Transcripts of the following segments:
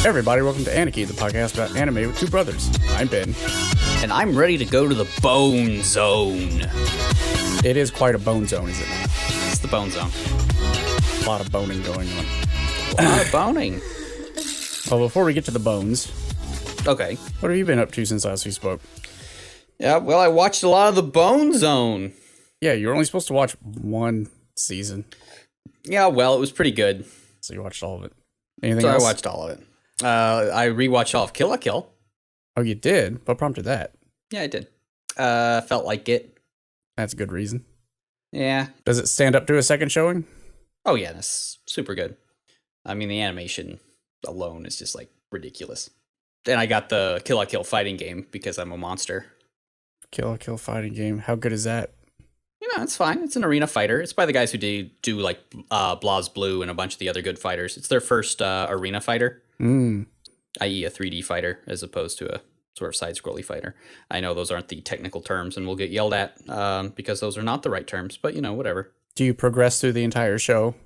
Everybody, welcome to Aniki, the podcast about anime with two brothers. I'm Ben. And I'm ready to go to the bone zone. It is quite a bone zone, is it not? It's the bone zone. A lot of boning going on. A lot of boning. Well, before we get to the bones, Okay. what have you been up to since last we spoke? Yeah, well, I watched a lot of the Bone Zone. Yeah, you were only supposed to watch one season, Yeah, well, it was pretty good. so you watched all of it. Anything So else? I watched all of it. I rewatched all of Kill la Kill. Oh, you did? What prompted that? Yeah, I did. Felt like it. That's a good reason. Yeah. Does it stand up to a second showing? Oh, yeah, that's super good. I mean, the animation alone is just, like, ridiculous. Then I got the Kill la Kill fighting game because I'm a monster. Kill la Kill fighting game. How good is that? You know, it's fine. It's an arena fighter. It's by the guys who do like Blaz Blue and a bunch of the other good fighters. It's their first arena fighter, i.e. a 3D fighter, as opposed to a sort of side-scrolly fighter. I know those aren't the technical terms and we'll get yelled at because those are not the right terms, but, you know, whatever. Do you progress through the entire show?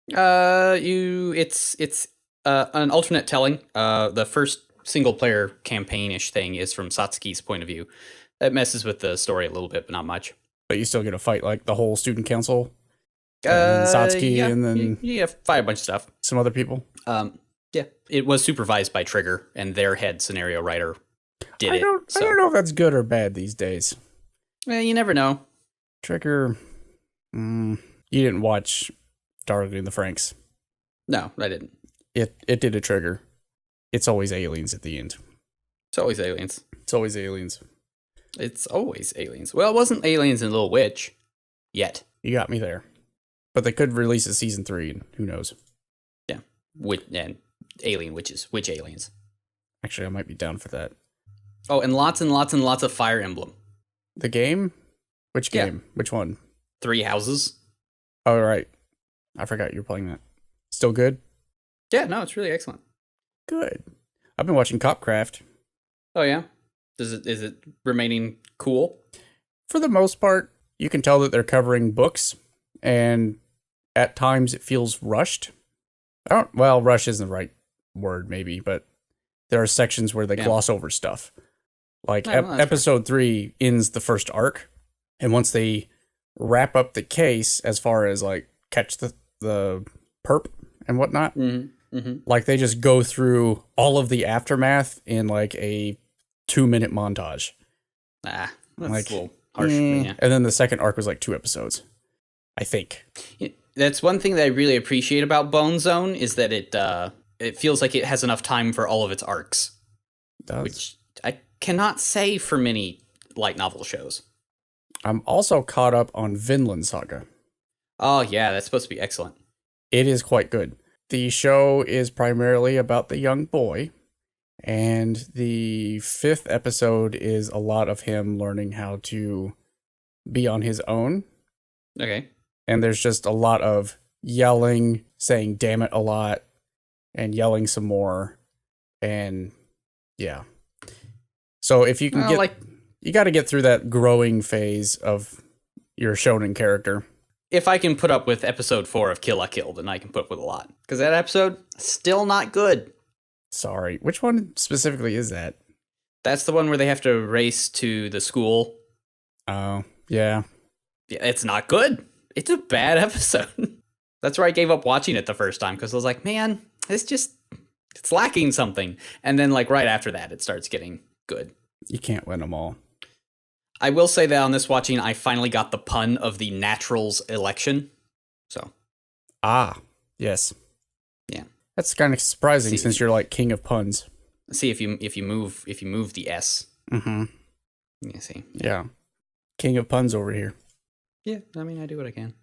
It's an alternate telling. The first single-player campaign-ish thing is from Satsuki's point of view. That messes with the story a little bit, but not much. But you still get to fight like the whole student council? And Satsuki yeah, and then you fight a bunch of stuff. some other people? Yeah, it was supervised by Trigger, and their head scenario writer did I it. don't know if that's good or bad these days. Well, you never know. Trigger, you didn't watch Darling in the Franxx. No, I didn't. It did a Trigger. It's always aliens at the end. It's always aliens. It's always aliens. It's always aliens. Well, it wasn't aliens in Little Witch yet. You got me there. But they could release a season 3, and who knows? Yeah, and alien witches, witch aliens. Actually, I might be down for that. Oh, and lots of Fire Emblem. The game? Which Yeah. game? Which one? 3 houses. Oh, right. I forgot you were playing that. Still good? Yeah, no, it's really excellent. Good. I've been watching Copcraft. Oh yeah, is it remaining cool? For the most part, you can tell that they're covering books, and at times it feels rushed. Rush isn't the right word, maybe, but there are sections where they gloss over stuff. Like episode 3 ends the first arc, and once they wrap up the case, as far as like catch the perp and whatnot, like they just go through all of the aftermath in like a 2-minute montage. That's like, a little harsh. Yeah. And then the second arc was like 2 episodes, I think. That's one thing that I really appreciate about Bone Zone is that it feels like it has enough time for all of its arcs. It does. Which I cannot say for many light novel shows. I'm also caught up on Vinland Saga. Oh yeah, that's supposed to be excellent. It is quite good. The show is primarily about the young boy, and the 5th episode is a lot of him learning how to be on his own. Okay. And there's just a lot of yelling, saying damn it a lot, and yelling some more. And yeah. So if you can you got to get through that growing phase of your shonen character. If I can put up with episode 4 of Kill la Kill, then I can put up with a lot. Because that episode, still not good. Sorry. Which one specifically is that? That's the one where they have to race to the school. Oh, yeah. Yeah, it's not good. It's a bad episode. That's where I gave up watching it the first time, because I was like, man, it's lacking something. And then like right after that, it starts getting good. You can't win them all. I will say that on this watching, I finally got the pun of the Naturals election. So. Yes. Yeah. That's kind of surprising since you're like king of puns. See if you move the S. Mm-hmm. You see. Yeah. King of puns over here. Yeah, I mean, I do what I can.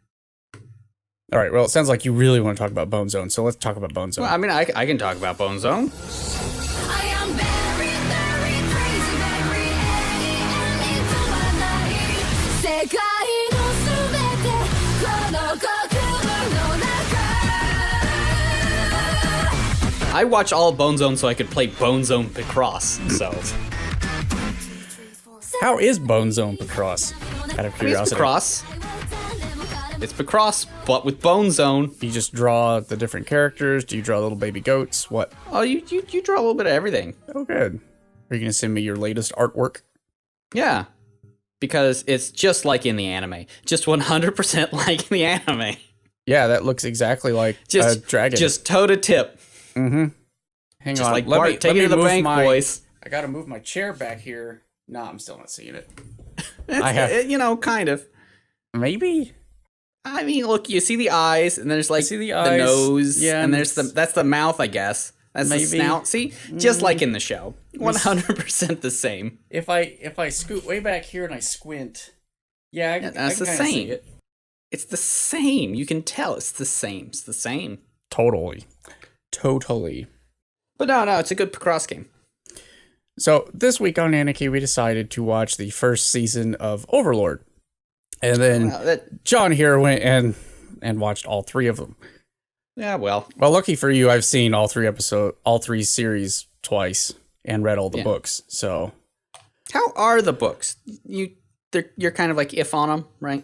All right, well, it sounds like you really want to talk about Bone Zone, so let's talk about Bone Zone. Well, I mean, I can talk about Bone Zone. I am very, very crazy, very into my life. 世界のすべてこの心の中 I watch all of Bone Zone so I could play Bone Zone Picross, so. How is Bone Zone Picross? Out of I mean, it's curiosity. Picross. It's Picross, but with Bone Zone. You just draw the different characters? Do you draw little baby goats? What? Oh, you draw a little bit of everything. Oh, good. Are you going to send me your latest artwork? Yeah, because it's just like in the anime. Just 100% like in the anime. Yeah, that looks exactly like a dragon. Just toe to tip. Mm-hmm. Hang just on. like Bart, take it to the bank, boys. I got to move my chair back here. No, I'm still not seeing it. Kind of. Maybe? I mean, look, you see the eyes, and there's like the nose, and there's that's the mouth, I guess. That's the snout. See, just like in the show, 100% the same. If I scoot way back here and I squint, that's the same. It's the same. You can tell it's the same. It's the same. Totally. But no, it's a good Picross game. So this week on Aniki, we decided to watch the first season of Overlord. And then John here went and watched all 3 of them. Yeah, well, lucky for you, I've seen all 3 series twice and read all the books. So, how are the books? You're kind of like if on them, right?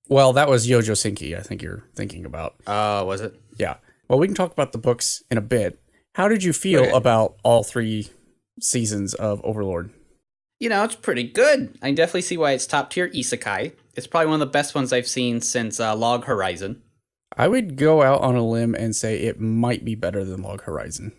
Well, that was Yojo Senki, I think you're thinking about. Was it? Yeah. Well, we can talk about the books in a bit. How did you feel about all 3 seasons of Overlord? It's pretty good. I definitely see why it's top tier isekai. It's probably one of the best ones I've seen since Log Horizon. I would go out on a limb and say it might be better than Log Horizon.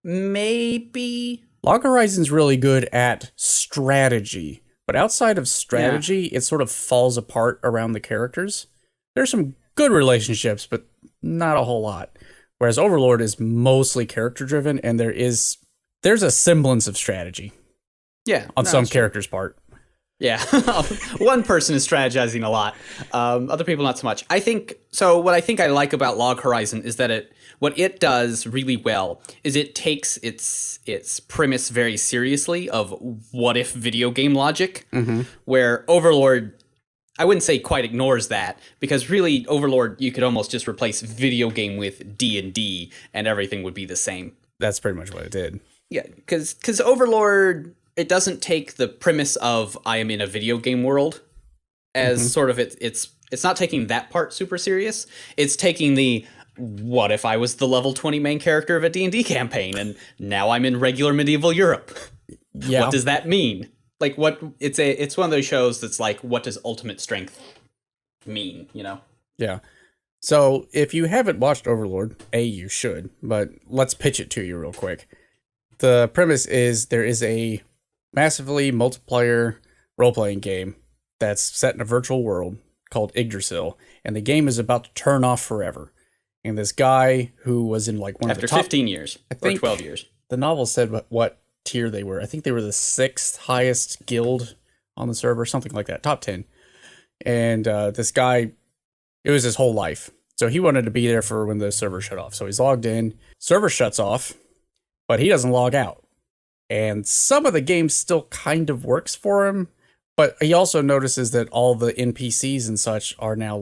Maybe. Log Horizon's really good at strategy, but outside of strategy, it sort of falls apart around the characters. There's some good relationships, but not a whole lot. Whereas Overlord is mostly character driven, and there's a semblance of strategy. Yeah. On some characters' part. Yeah. One person is strategizing a lot. Other people not so much. What I think I like about Log Horizon is that what it does really well is it takes its premise very seriously of what if video game logic, where Overlord, I wouldn't say quite ignores that, because really Overlord, you could almost just replace video game with D&D and everything would be the same. That's pretty much what it did. Yeah, because Overlord, it doesn't take the premise of I am in a video game world as sort of it's not taking that part super serious. It's taking the what if I was the level 20 main character of a D&D campaign and now I'm in regular medieval Europe? Yeah. What does that mean? Like it's one of those shows that's like, what does ultimate strength mean, Yeah. So if you haven't watched Overlord, you should, but let's pitch it to you real quick. The premise is there is a massively multiplayer role-playing game that's set in a virtual world called Yggdrasil, and the game is about to turn off forever. And this guy who was in one after of the top... 15 years, or 12 years. The novel said what tier they were. I think they were the 6th highest guild on the server, something like that, top 10. And this guy, it was his whole life. So he wanted to be there for when the server shut off. So he's logged in, server shuts off, but he doesn't log out. And some of the game still kind of works for him, but he also notices that all the NPCs and such are now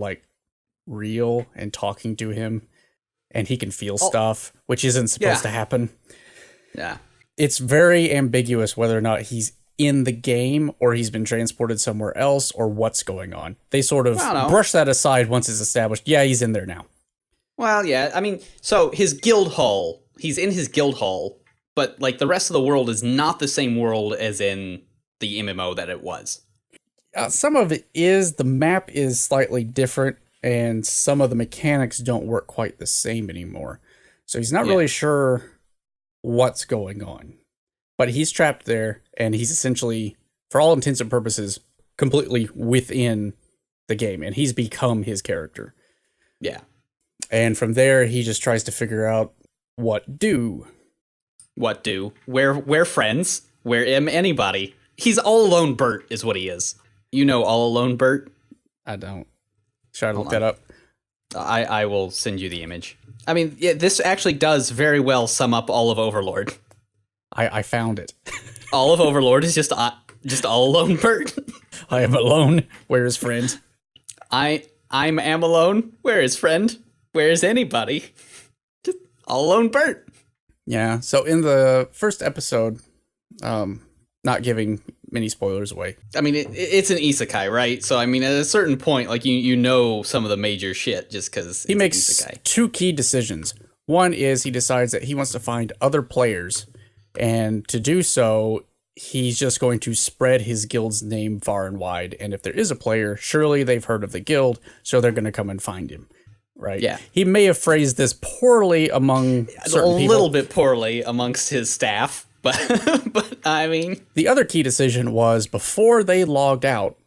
real and talking to him, and he can feel stuff, which isn't supposed to happen. Yeah. It's very ambiguous whether or not he's in the game or he's been transported somewhere else or what's going on. They sort of brush that aside once it's established. Yeah, he's in there now. Well, yeah. I mean, so his guild hall, he's in his guild hall, but the rest of the world is not the same world as in the MMO that it was. Some of it is. The map is slightly different, and some of the mechanics don't work quite the same anymore. So he's not really sure what's going on. But he's trapped there, and he's essentially, for all intents and purposes, completely within the game, and he's become his character. Yeah. And from there, he just tries to figure out what do. What do? Where friends? Where am anybody? He's all alone Bert is what he is. You know all alone Bert? I don't. Should I look that up? I will send you the image. I mean, this actually does very well sum up all of Overlord. I found it. All of Overlord is just all alone Bert. I am alone. Where is friend? I'm am alone. Where is friend? Where is anybody? Just all alone Bert. Yeah. So in the first episode, not giving many spoilers away. I mean, it's an isekai, right? So, I mean, at a certain point, like, you know some of the major shit just because He makes two key decisions. One is he decides that he wants to find other players, and to do so, he's just going to spread his guild's name far and wide. And if there is a player, surely they've heard of the guild, so they're going to come and find him, right? Yeah. He may have phrased this poorly among certain people. Little bit poorly amongst his staff, but I mean... The other key decision was before they logged out,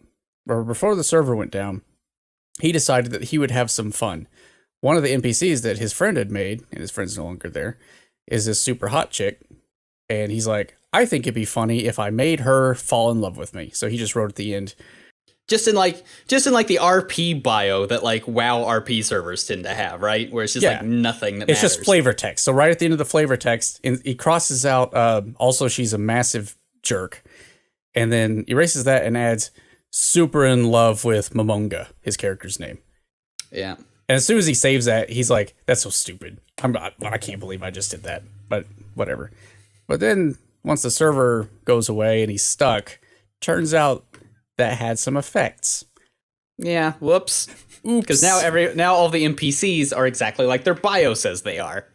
or before the server went down, he decided that he would have some fun. One of the NPCs that his friend had made, and his friend's no longer there, is this super hot chick. And he's like, I think it'd be funny if I made her fall in love with me. So he just wrote at the end. Just in like the RP bio that like WoW RP servers tend to have, right? Where it's just like nothing that matters. It's just flavor text. So right at the end of the flavor text, he crosses out, also she's a massive jerk. And then erases that and adds super in love with Momonga, his character's name. Yeah. And as soon as he saves that, he's like, that's so stupid. I can't believe I just did that. But whatever. But then once the server goes away and he's stuck, turns out that had some effects. Yeah, whoops. Oops. Because now all the NPCs are exactly like their bio says they are.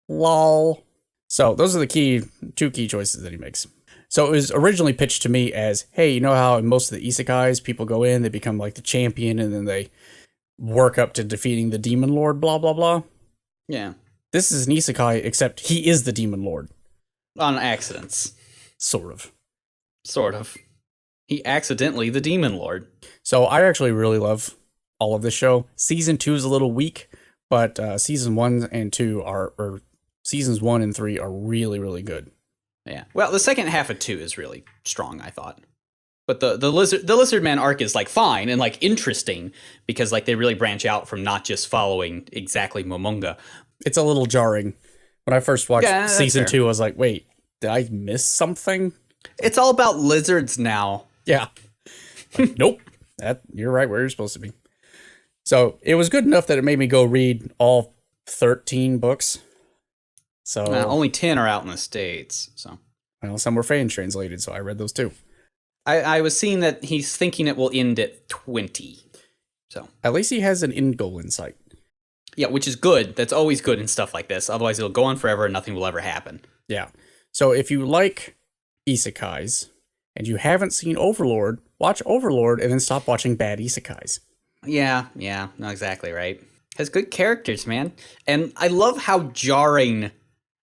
Lol. So those are the two key choices that he makes. So it was originally pitched to me as, hey, you know how in most of the isekais, people go in, they become like the champion, and then they work up to defeating the demon lord, blah, blah, blah. Yeah. This is an isekai, except he is the demon lord. On accidents. Sort of. He accidentally the demon lord. So I actually really love all of this show. Season 2 is a little weak, but seasons 1 and 3 are really, really good. Yeah. Well, the second half of 2 is really strong, I thought. But the lizard man arc is like fine and like interesting because like they really branch out from not just following exactly Momonga. It's a little jarring. When I first watched season fair. 2, I was like, wait, did I miss something? It's all about lizards now. Yeah. Like, nope. You're right where you're supposed to be. So it was good enough that it made me go read all 13 books. So only 10 are out in the States. So well, some were fan translated, so I read those too. I was seeing that he's thinking it will end at 20. So at least he has an end goal in sight. Yeah, which is good. That's always good in stuff like this. Otherwise, it'll go on forever and nothing will ever happen. Yeah. So if you like isekais and you haven't seen Overlord, watch Overlord and then stop watching bad isekais. Yeah, no, exactly right. Has good characters, man. And I love how jarring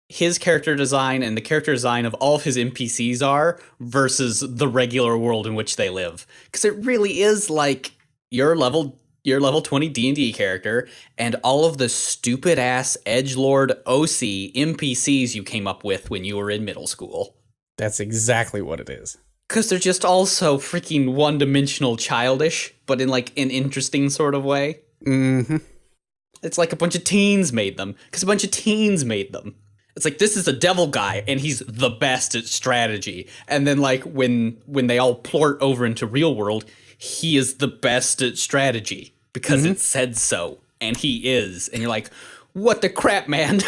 his character design and the character design of all of his NPCs are versus the regular world in which they live. Because it really is like your level 20 D&D character and all of the stupid ass edgelord OC NPCs you came up with when you were in middle school. That's exactly what it is. Because they're just all so freaking one-dimensional childish, but in like an interesting sort of way. Mm-hmm. It's like a bunch of teens made them. Because a bunch of teens made them. It's like, this is a devil guy, and he's the best at strategy. And then like when they all plort over into real world, he is the best at strategy because it said so, and he is. And you're like, what the crap, man?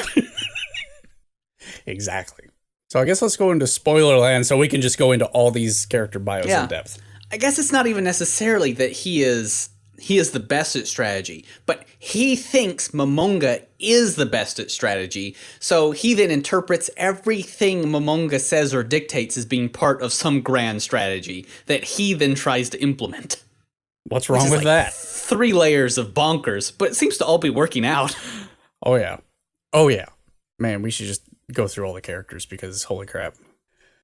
Exactly. So I guess let's go into spoiler land so we can just go into all these character bios in depth. I guess it's not even necessarily that he is the best at strategy, but he thinks Momonga is the best at strategy, so he then interprets everything Momonga says or dictates as being part of some grand strategy that he then tries to implement. What's wrong with that? 3 layers of bonkers, but it seems to all be working out. Oh yeah. Man, we should just go through all the characters because holy crap.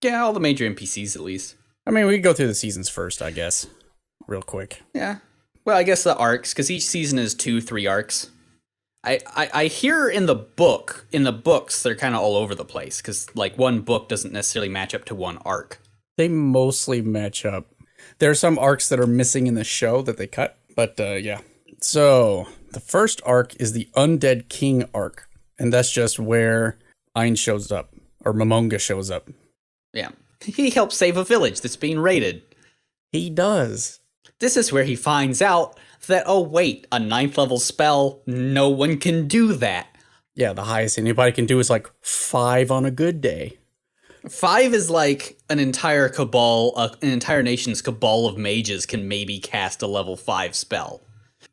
Yeah, all the major NPCs at least. I mean, we can go through the seasons first, I guess, real quick. Yeah. Well, I guess the arcs, because each season is 2-3 arcs. I hear in the books, they're kind of all over the place, because like one book doesn't necessarily match up to one arc. They mostly match up. There are some arcs that are missing in the show that they cut, but yeah. So the first arc is the Undead King arc, and that's just where Ainz shows up, or Momonga shows up. Yeah. He helps save a village that's being raided. He does. This is where he finds out that, oh wait, a 9th level spell, no one can do that. Yeah, the highest anybody can do is like 5 on a good day. 5 is like an entire cabal, an entire nation's cabal of mages can maybe cast a level 5 spell.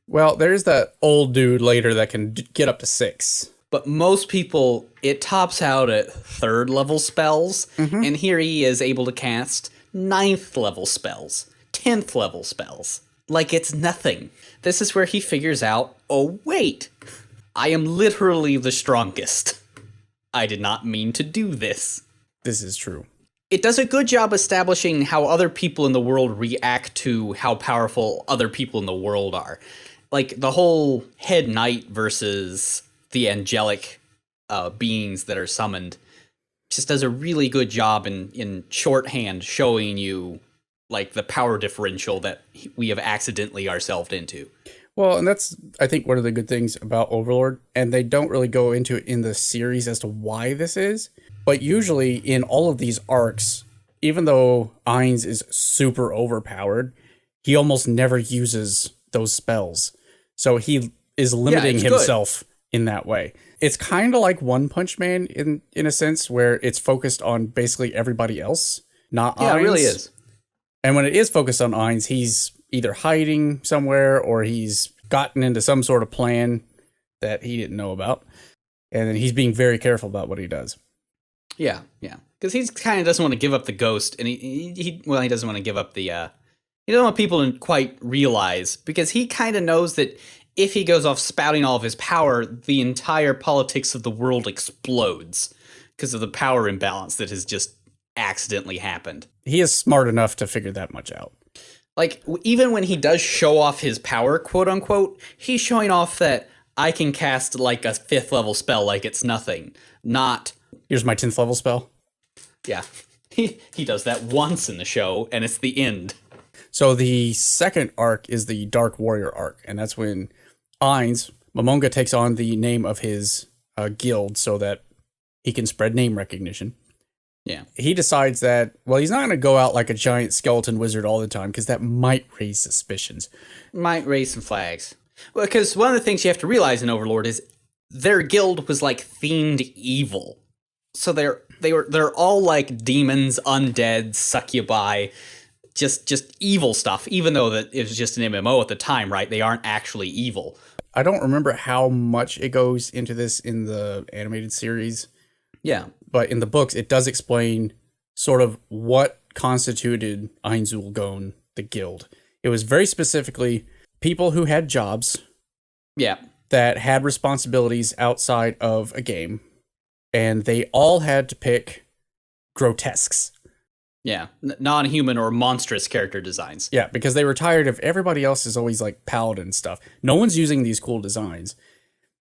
Well, there's that old dude later that can get up to 6. But most people, it tops out at 3rd level spells, and here he is able to cast 9th level spells, 10th level spells. Like it's nothing. This is where he figures out, oh wait, I am literally the strongest. I did not mean to do this. This is true. It does a good job establishing how other people in the world react to how powerful other people in the world are. Like the whole head knight versus the angelic beings that are summoned just does a really good job in shorthand showing you like the power differential that we have accidentally ourselves into. Well, and that's, I think, one of the good things about Overlord, and they don't really go into it in the series as to why this is, but usually in all of these arcs, even though Ainz is super overpowered, he almost never uses those spells. So he is limiting himself in that way. It's kind of like One Punch Man in a sense, where it's focused on basically everybody else, not Ainz. Yeah, it really is. And when it is focused on Ainz, he's either hiding somewhere or he's gotten into some sort of plan that he didn't know about. And then he's being very careful about what he does. Yeah. Because he kind of doesn't want to give up the ghost, and he doesn't want to give up the, he doesn't want people to quite realize, because he kind of knows that if he goes off spouting all of his power, the entire politics of the world explodes because of the power imbalance that has just accidentally happened. He is smart enough to figure that much out. Like, even when he does show off his power, quote unquote, he's showing off that I can cast like a 5th level spell like it's nothing. Not, here's my 10th level spell. Yeah. He does that once in the show, and it's the end. So the second arc is the Dark Warrior arc, and that's when Ainz, Momonga, takes on the name of his guild so that he can spread name recognition. Yeah. He decides that, well, he's not going to go out like a giant skeleton wizard all the time, because that might raise suspicions. Might raise some flags. Well, because one of the things you have to realize in Overlord is their guild was like themed evil. So they're all like demons, undead, succubi, just evil stuff, even though that it was just an MMO at the time, right? They aren't actually evil. I don't remember how much it goes into this in the animated series. Yeah. But in the books, it does explain sort of what constituted Ainzulgon, the guild. It was very specifically people who had jobs. Yeah. That had responsibilities outside of a game. And they all had to pick grotesques. Yeah. Non-human or monstrous character designs. Yeah, because they were tired of everybody else is always like paladin stuff. No one's using these cool designs.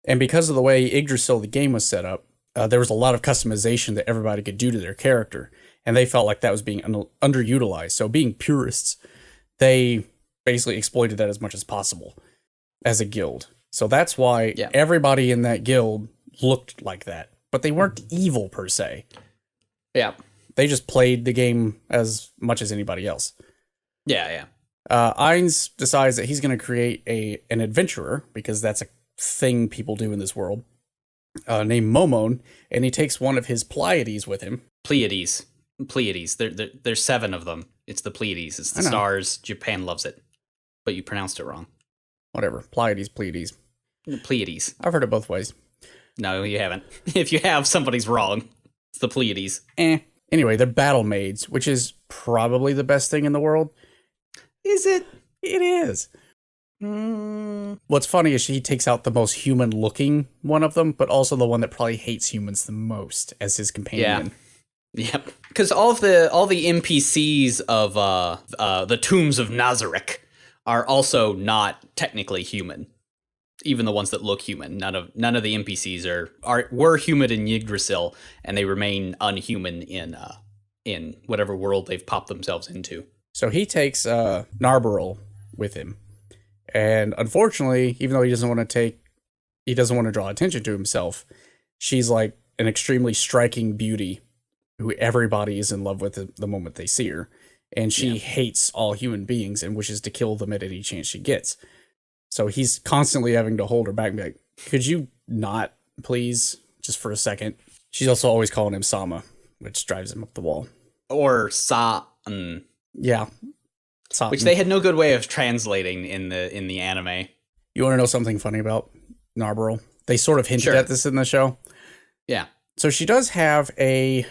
And because of the way Yggdrasil, the game, was set up, there was a lot of customization that everybody could do to their character, and they felt like that was being underutilized. So being purists, they basically exploited that as much as possible as a guild. So that's why everybody in that guild looked like that, but they weren't evil per se. Yeah. They just played the game as much as anybody else. Yeah. Ainz decides that he's going to create an adventurer, because that's a thing people do in this world. Named Momon, and he takes one of his Pleiades with him. Pleiades. There's 7 of them. It's the Pleiades. It's the stars. Japan loves it. But you pronounced it wrong. Whatever. Pleiades. Pleiades. I've heard it both ways. No, you haven't. If you have, somebody's wrong. It's the Pleiades. Anyway, they're battle maids, which is probably the best thing in the world. Is it? It is. What's funny is she takes out the most human looking one of them, but also the one that probably hates humans the most as his companion. Yeah. Yep. Because all the NPCs of the Tombs of Nazareth are also not technically human. Even the ones that look human. None of the NPCs were human in Yggdrasil, and they remain unhuman in whatever world they've popped themselves into. So he takes Narbarol with him. And unfortunately, even though he doesn't want to draw attention to himself, she's like an extremely striking beauty who everybody is in love with the moment they see her. And she hates all human beings and wishes to kill them at any chance she gets. So he's constantly having to hold her back and be like, could you not, please, just for a second? She's also always calling him Sama, which drives him up the wall. Or Sa-n, Yeah. which they had no good way of translating in the anime. You want to know something funny about Narborough? They sort of hinted at this in the show. Yeah. So she does have a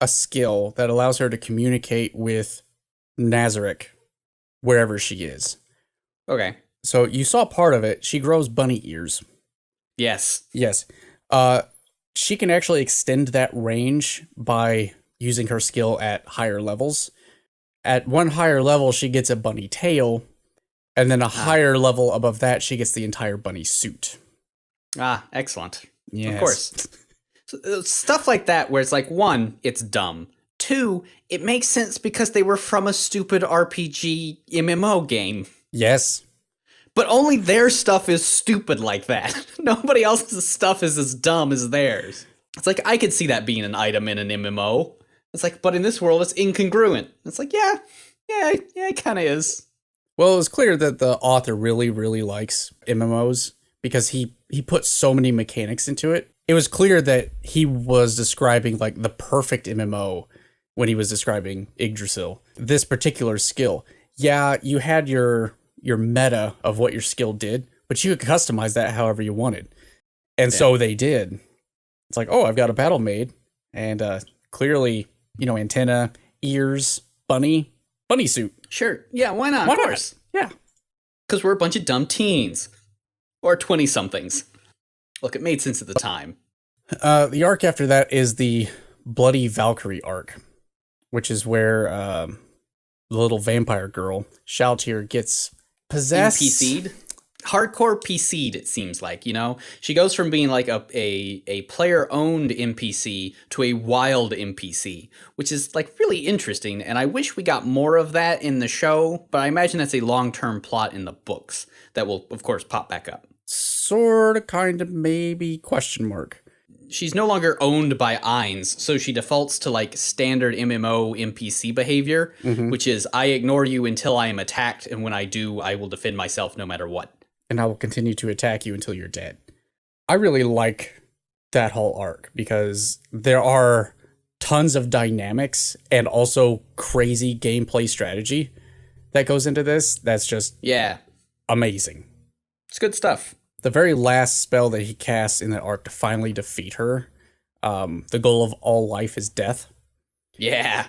skill that allows her to communicate with Nazarick wherever she is. Okay. So you saw part of it. She grows bunny ears. Yes. Yes. She can actually extend that range by using her skill at higher levels. At one higher level, she gets a bunny tail, and then a higher level above that, she gets the entire bunny suit. Excellent. Yes. Of course. So, stuff like that where it's like, one, it's dumb. Two, it makes sense because they were from a stupid RPG MMO game. Yes. But only their stuff is stupid like that. Nobody else's stuff is as dumb as theirs. It's like, I could see that being an item in an MMO. It's like, but in this world, it's incongruent. It's like, yeah, it kind of is. Well, it was clear that the author really, really likes MMOs because he put so many mechanics into it. It was clear that he was describing like the perfect MMO when he was describing Yggdrasil. This particular skill. Yeah, you had your meta of what your skill did, but you could customize that however you wanted. And so they did. It's like, oh, I've got a battle maid, and clearly, antenna, ears, bunny suit. Sure. Yeah, why not? Why of course. not? Yeah. Because we're a bunch of dumb teens. Or 20-somethings. Look, it made sense at the time. The arc after that is the Bloody Valkyrie arc, which is where the little vampire girl, Shaltir, gets possessed. NPC'd? Hardcore PC'd, it seems like, She goes from being like a player-owned NPC to a wild NPC, which is like really interesting, and I wish we got more of that in the show, but I imagine that's a long-term plot in the books that will, of course, pop back up. Sort of, kind of, maybe, question mark. She's no longer owned by Ainz, so she defaults to like standard MMO NPC behavior, which is I ignore you until I am attacked, and when I do, I will defend myself no matter what. And I will continue to attack you until you're dead. I really like that whole arc because there are tons of dynamics and also crazy gameplay strategy that goes into this. That's just amazing. It's good stuff. The very last spell that he casts in that arc to finally defeat her, the goal of all life is death. Yeah.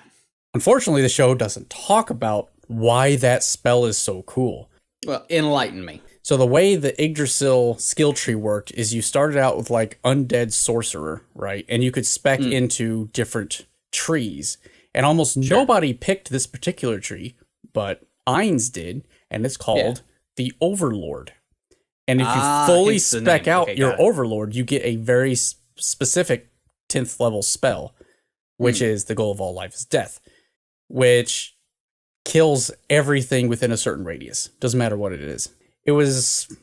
Unfortunately, the show doesn't talk about why that spell is so cool. Well, enlighten me. So the way the Yggdrasil skill tree worked is you started out with like undead sorcerer, right? And you could spec into different trees. And almost nobody picked this particular tree, but Ainz did, and it's called the Overlord. And if you fully spec out your Overlord, you get a very specific 10th level spell, which is the goal of all life is death, which kills everything within a certain radius. Doesn't matter what it is. It was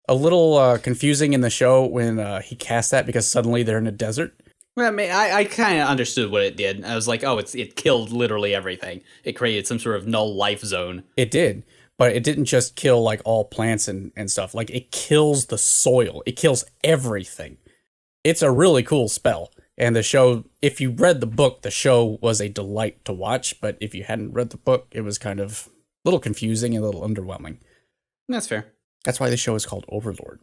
a little confusing in the show when he cast that because suddenly they're in a desert. Well, I mean, I kind of understood what it did. I was like, oh, it killed literally everything. It created some sort of null life zone. It did, but it didn't just kill like all plants and stuff. Like it kills the soil. It kills everything. It's a really cool spell. And the show, if you read the book, the show was a delight to watch. But if you hadn't read the book, it was kind of a little confusing and a little underwhelming. That's fair. That's why the show is called Overlord.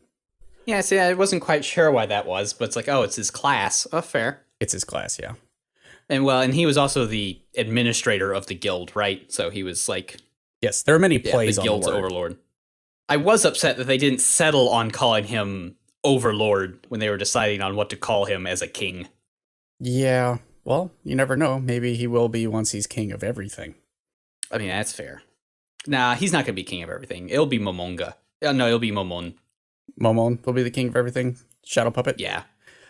Yeah, see, I wasn't quite sure why that was, but it's like, oh, it's his class. Oh, fair. It's his class, yeah. And he was also the administrator of the guild, right? So he was like... Yes, there are many plays the on guild's the word. Overlord. I was upset that they didn't settle on calling him Overlord when they were deciding on what to call him as a king. Yeah, well, you never know. Maybe he will be once he's king of everything. I mean, that's fair. Nah, he's not going to be king of everything. It'll be Momonga. No, it'll be Momon. Momon will be the king of everything? Shadow puppet? Yeah.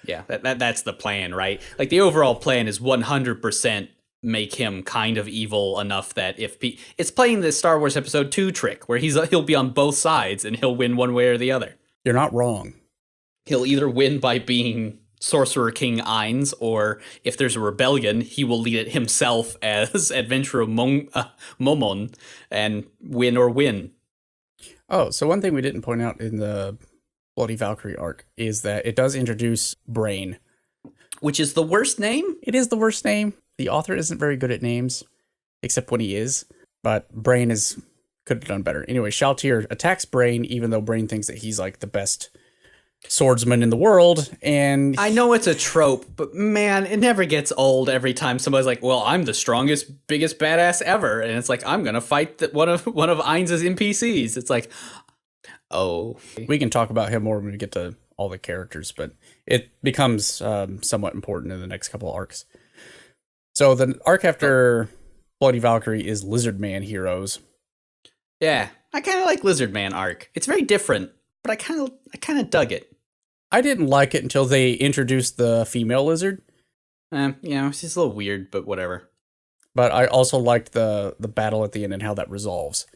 Yeah, that's the plan, right? Like, the overall plan is 100% make him kind of evil enough that it's playing the Star Wars Episode 2 trick, where he'll be on both sides, and he'll win one way or the other. You're not wrong. He'll either win by being Sorcerer King Ainz, or if there's a rebellion, he will lead it himself as Adventurer Momon, and win. Oh, so one thing we didn't point out in the Bloody Valkyrie arc is that it does introduce Brain. Which is the worst name? It is the worst name. The author isn't very good at names, except when he is. But Brain could have done better. Anyway, Shaltir attacks Brain, even though Brain thinks that he's like the best swordsman in the world. And I know it's a trope, but man, it never gets old every time somebody's like, well, I'm the strongest, biggest badass ever. And it's like, I'm going to fight one of Ainz's NPCs. It's like, oh. We can talk about him more when we get to all the characters, but it becomes somewhat important in the next couple of arcs. So the arc after Bloody Valkyrie is Lizard Man Heroes. Yeah, I kind of like Lizard Man arc. It's very different, but I kind of dug it. I didn't like it until they introduced the female lizard. It's just a little weird, but whatever. But I also liked the battle at the end and how that resolves.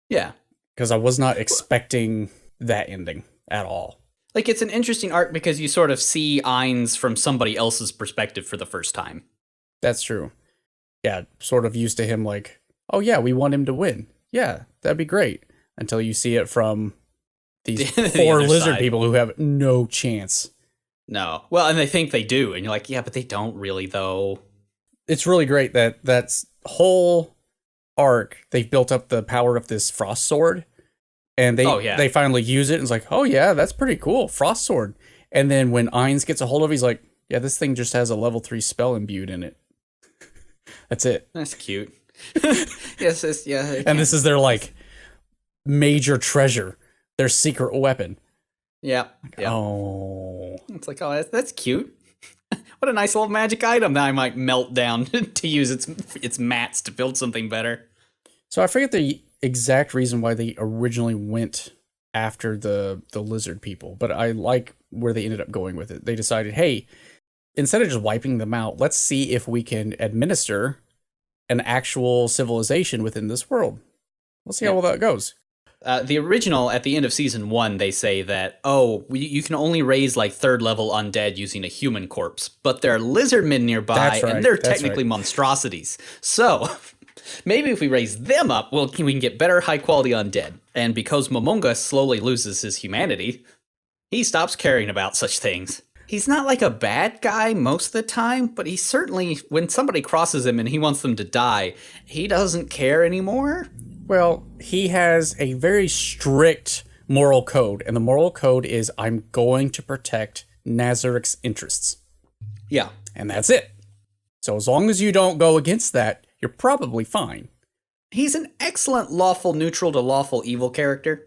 Yeah. Because I was not expecting that ending at all. Like, it's an interesting arc because you sort of see Ainz from somebody else's perspective for the first time. That's true. Yeah, sort of used to him like, oh yeah, we want him to win. Yeah, that'd be great. Until you see it from these four lizard side. people who have no chance. No. Well, and they think they do. And you're like, yeah, but they don't really, though. It's really great that that's whole arc, they've built up the power of this frost sword. And they finally use it and it's like, oh yeah, that's pretty cool. Frost sword. And then when Ainz gets a hold of it, he's like, yeah, this thing just has a level 3 spell imbued in it. That's it. That's cute. Yes, yeah. And this is their like major treasure, their secret weapon. Yeah. Oh. It's like, oh, that's cute. What a nice little magic item that I might melt down to use its mats to build something better. So I forget the exact reason why they originally went after the lizard people, but I like where they ended up going with it. They decided, hey, instead of just wiping them out, let's see if we can administer an actual civilization within this world. We'll see how well that goes. The original, at the end of season 1, they say that, you can only raise like 3rd level undead using a human corpse, but there are lizardmen nearby, and they're technically monstrosities. So maybe if we raise them up, we can get better high quality undead. And because Momonga slowly loses his humanity, he stops caring about such things. He's not like a bad guy most of the time, but he certainly, when somebody crosses him and he wants them to die, he doesn't care anymore. Well, he has a very strict moral code, and the moral code is, I'm going to protect Nazarik's interests. Yeah. And that's it. So as long as you don't go against that, you're probably fine. He's an excellent lawful neutral to lawful evil character.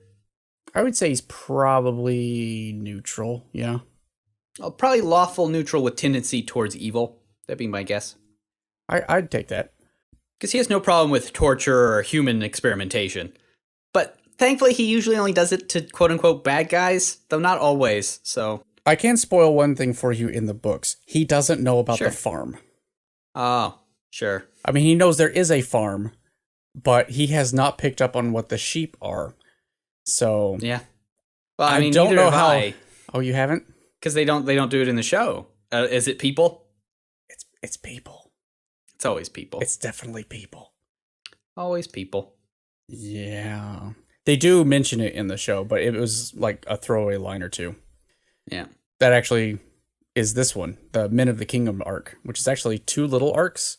I would say he's probably neutral, yeah. Probably lawful neutral with tendency towards evil. That'd be my guess. I'd take that. Because he has no problem with torture or human experimentation. But thankfully, he usually only does it to quote-unquote bad guys, though not always, so... I can spoil one thing for you in the books. He doesn't know about the farm. Oh, sure. I mean, he knows there is a farm, but he has not picked up on what the sheep are. So... Yeah. Well, I mean, don't know how... I. Oh, you haven't? Because they don't do it in the show. Is it people? It's people. It's always people. It's definitely people. Always people. Yeah. They do mention it in the show, but it was like a throwaway line or two. Yeah. That actually is this one, the Men of the Kingdom arc, which is actually 2 little arcs.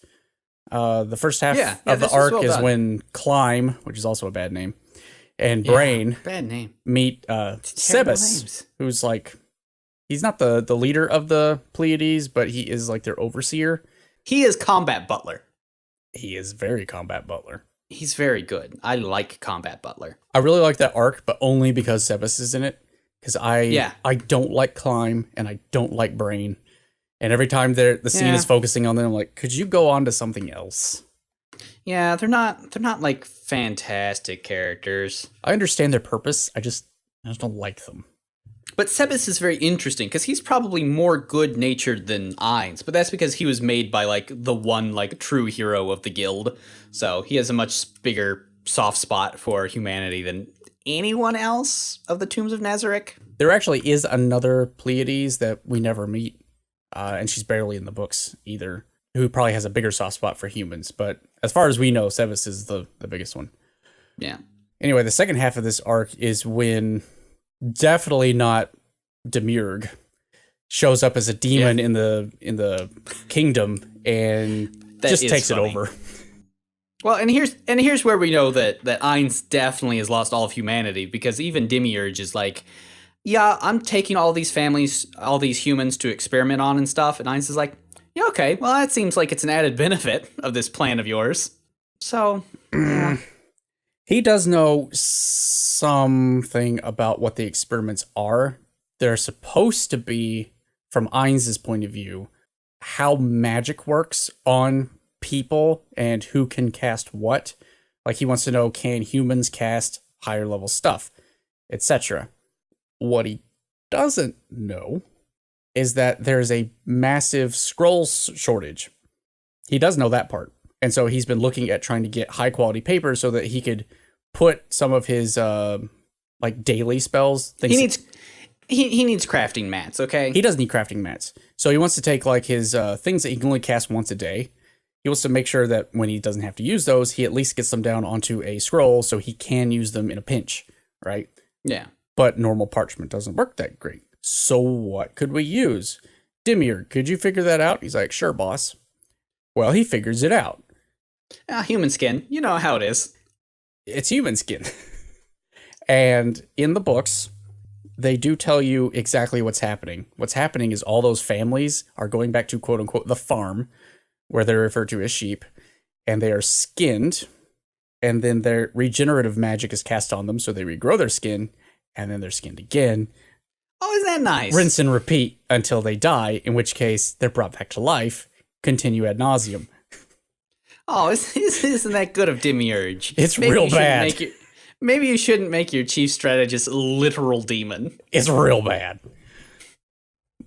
The first half of the arc is when Climb, which is also a bad name, and Brain bad name. meet Sebas, who's like... He's not the leader of the Pleiades, but he is like their overseer. He is Combat Butler. He is very Combat Butler. He's very good. I like Combat Butler. I really like that arc, but only because Sebas is in it. Because I don't like Climb, and I don't like Brain. And every time the scene is focusing on them, I'm like, could you go on to something else? Yeah, they're not like fantastic characters. I understand their purpose. I just don't like them. But Sebas is very interesting because he's probably more good-natured than Ainz, but that's because he was made by like the one like true hero of the guild. So he has a much bigger soft spot for humanity than anyone else of the Tombs of Nazarik. There actually is another Pleiades that we never meet, and she's barely in the books either, who probably has a bigger soft spot for humans. But as far as we know, Sebas is the biggest one. Yeah. Anyway, the second half of this arc is when... Definitely not Demiurge. shows up as a demon in the kingdom and That just is takes funny. it over. Well, and here's where we know that Ainz definitely has lost all of humanity, because even Demiurge is like, yeah, I'm taking all these families, all these humans to experiment on and stuff, and Ainz is like, yeah, okay, well, that seems like it's an added benefit of this plan of yours. So, yeah. He does know something about what the experiments are. They're supposed to be, from Ainz's point of view, how magic works on people and who can cast what. Like, he wants to know, can humans cast higher level stuff, etc. What he doesn't know is that there's a massive scrolls shortage. He does know that part. And so he's been looking at trying to get high quality paper so that he could put some of his like daily spells. He needs crafting mats, okay? He does need crafting mats. So he wants to take like his things that he can only cast once a day. He wants to make sure that when he doesn't have to use those, he at least gets them down onto a scroll so he can use them in a pinch, right? Yeah. But normal parchment doesn't work that great. So what could we use? Demiurge, could you figure that out? He's like, sure, boss. Well, he figures it out. Human skin. You know how it is. It's human skin. And in the books, they do tell you exactly what's happening. What's happening is all those families are going back to, quote unquote, the farm, where they're referred to as sheep, and they are skinned, and then their regenerative magic is cast on them, so they regrow their skin, and then they're skinned again. Oh, isn't that nice? Rinse and repeat until they die, in which case they're brought back to life, continue ad nauseum. Oh, isn't that good of Demiurge? It's real bad. Maybe you shouldn't make your chief strategist a literal demon. It's real bad.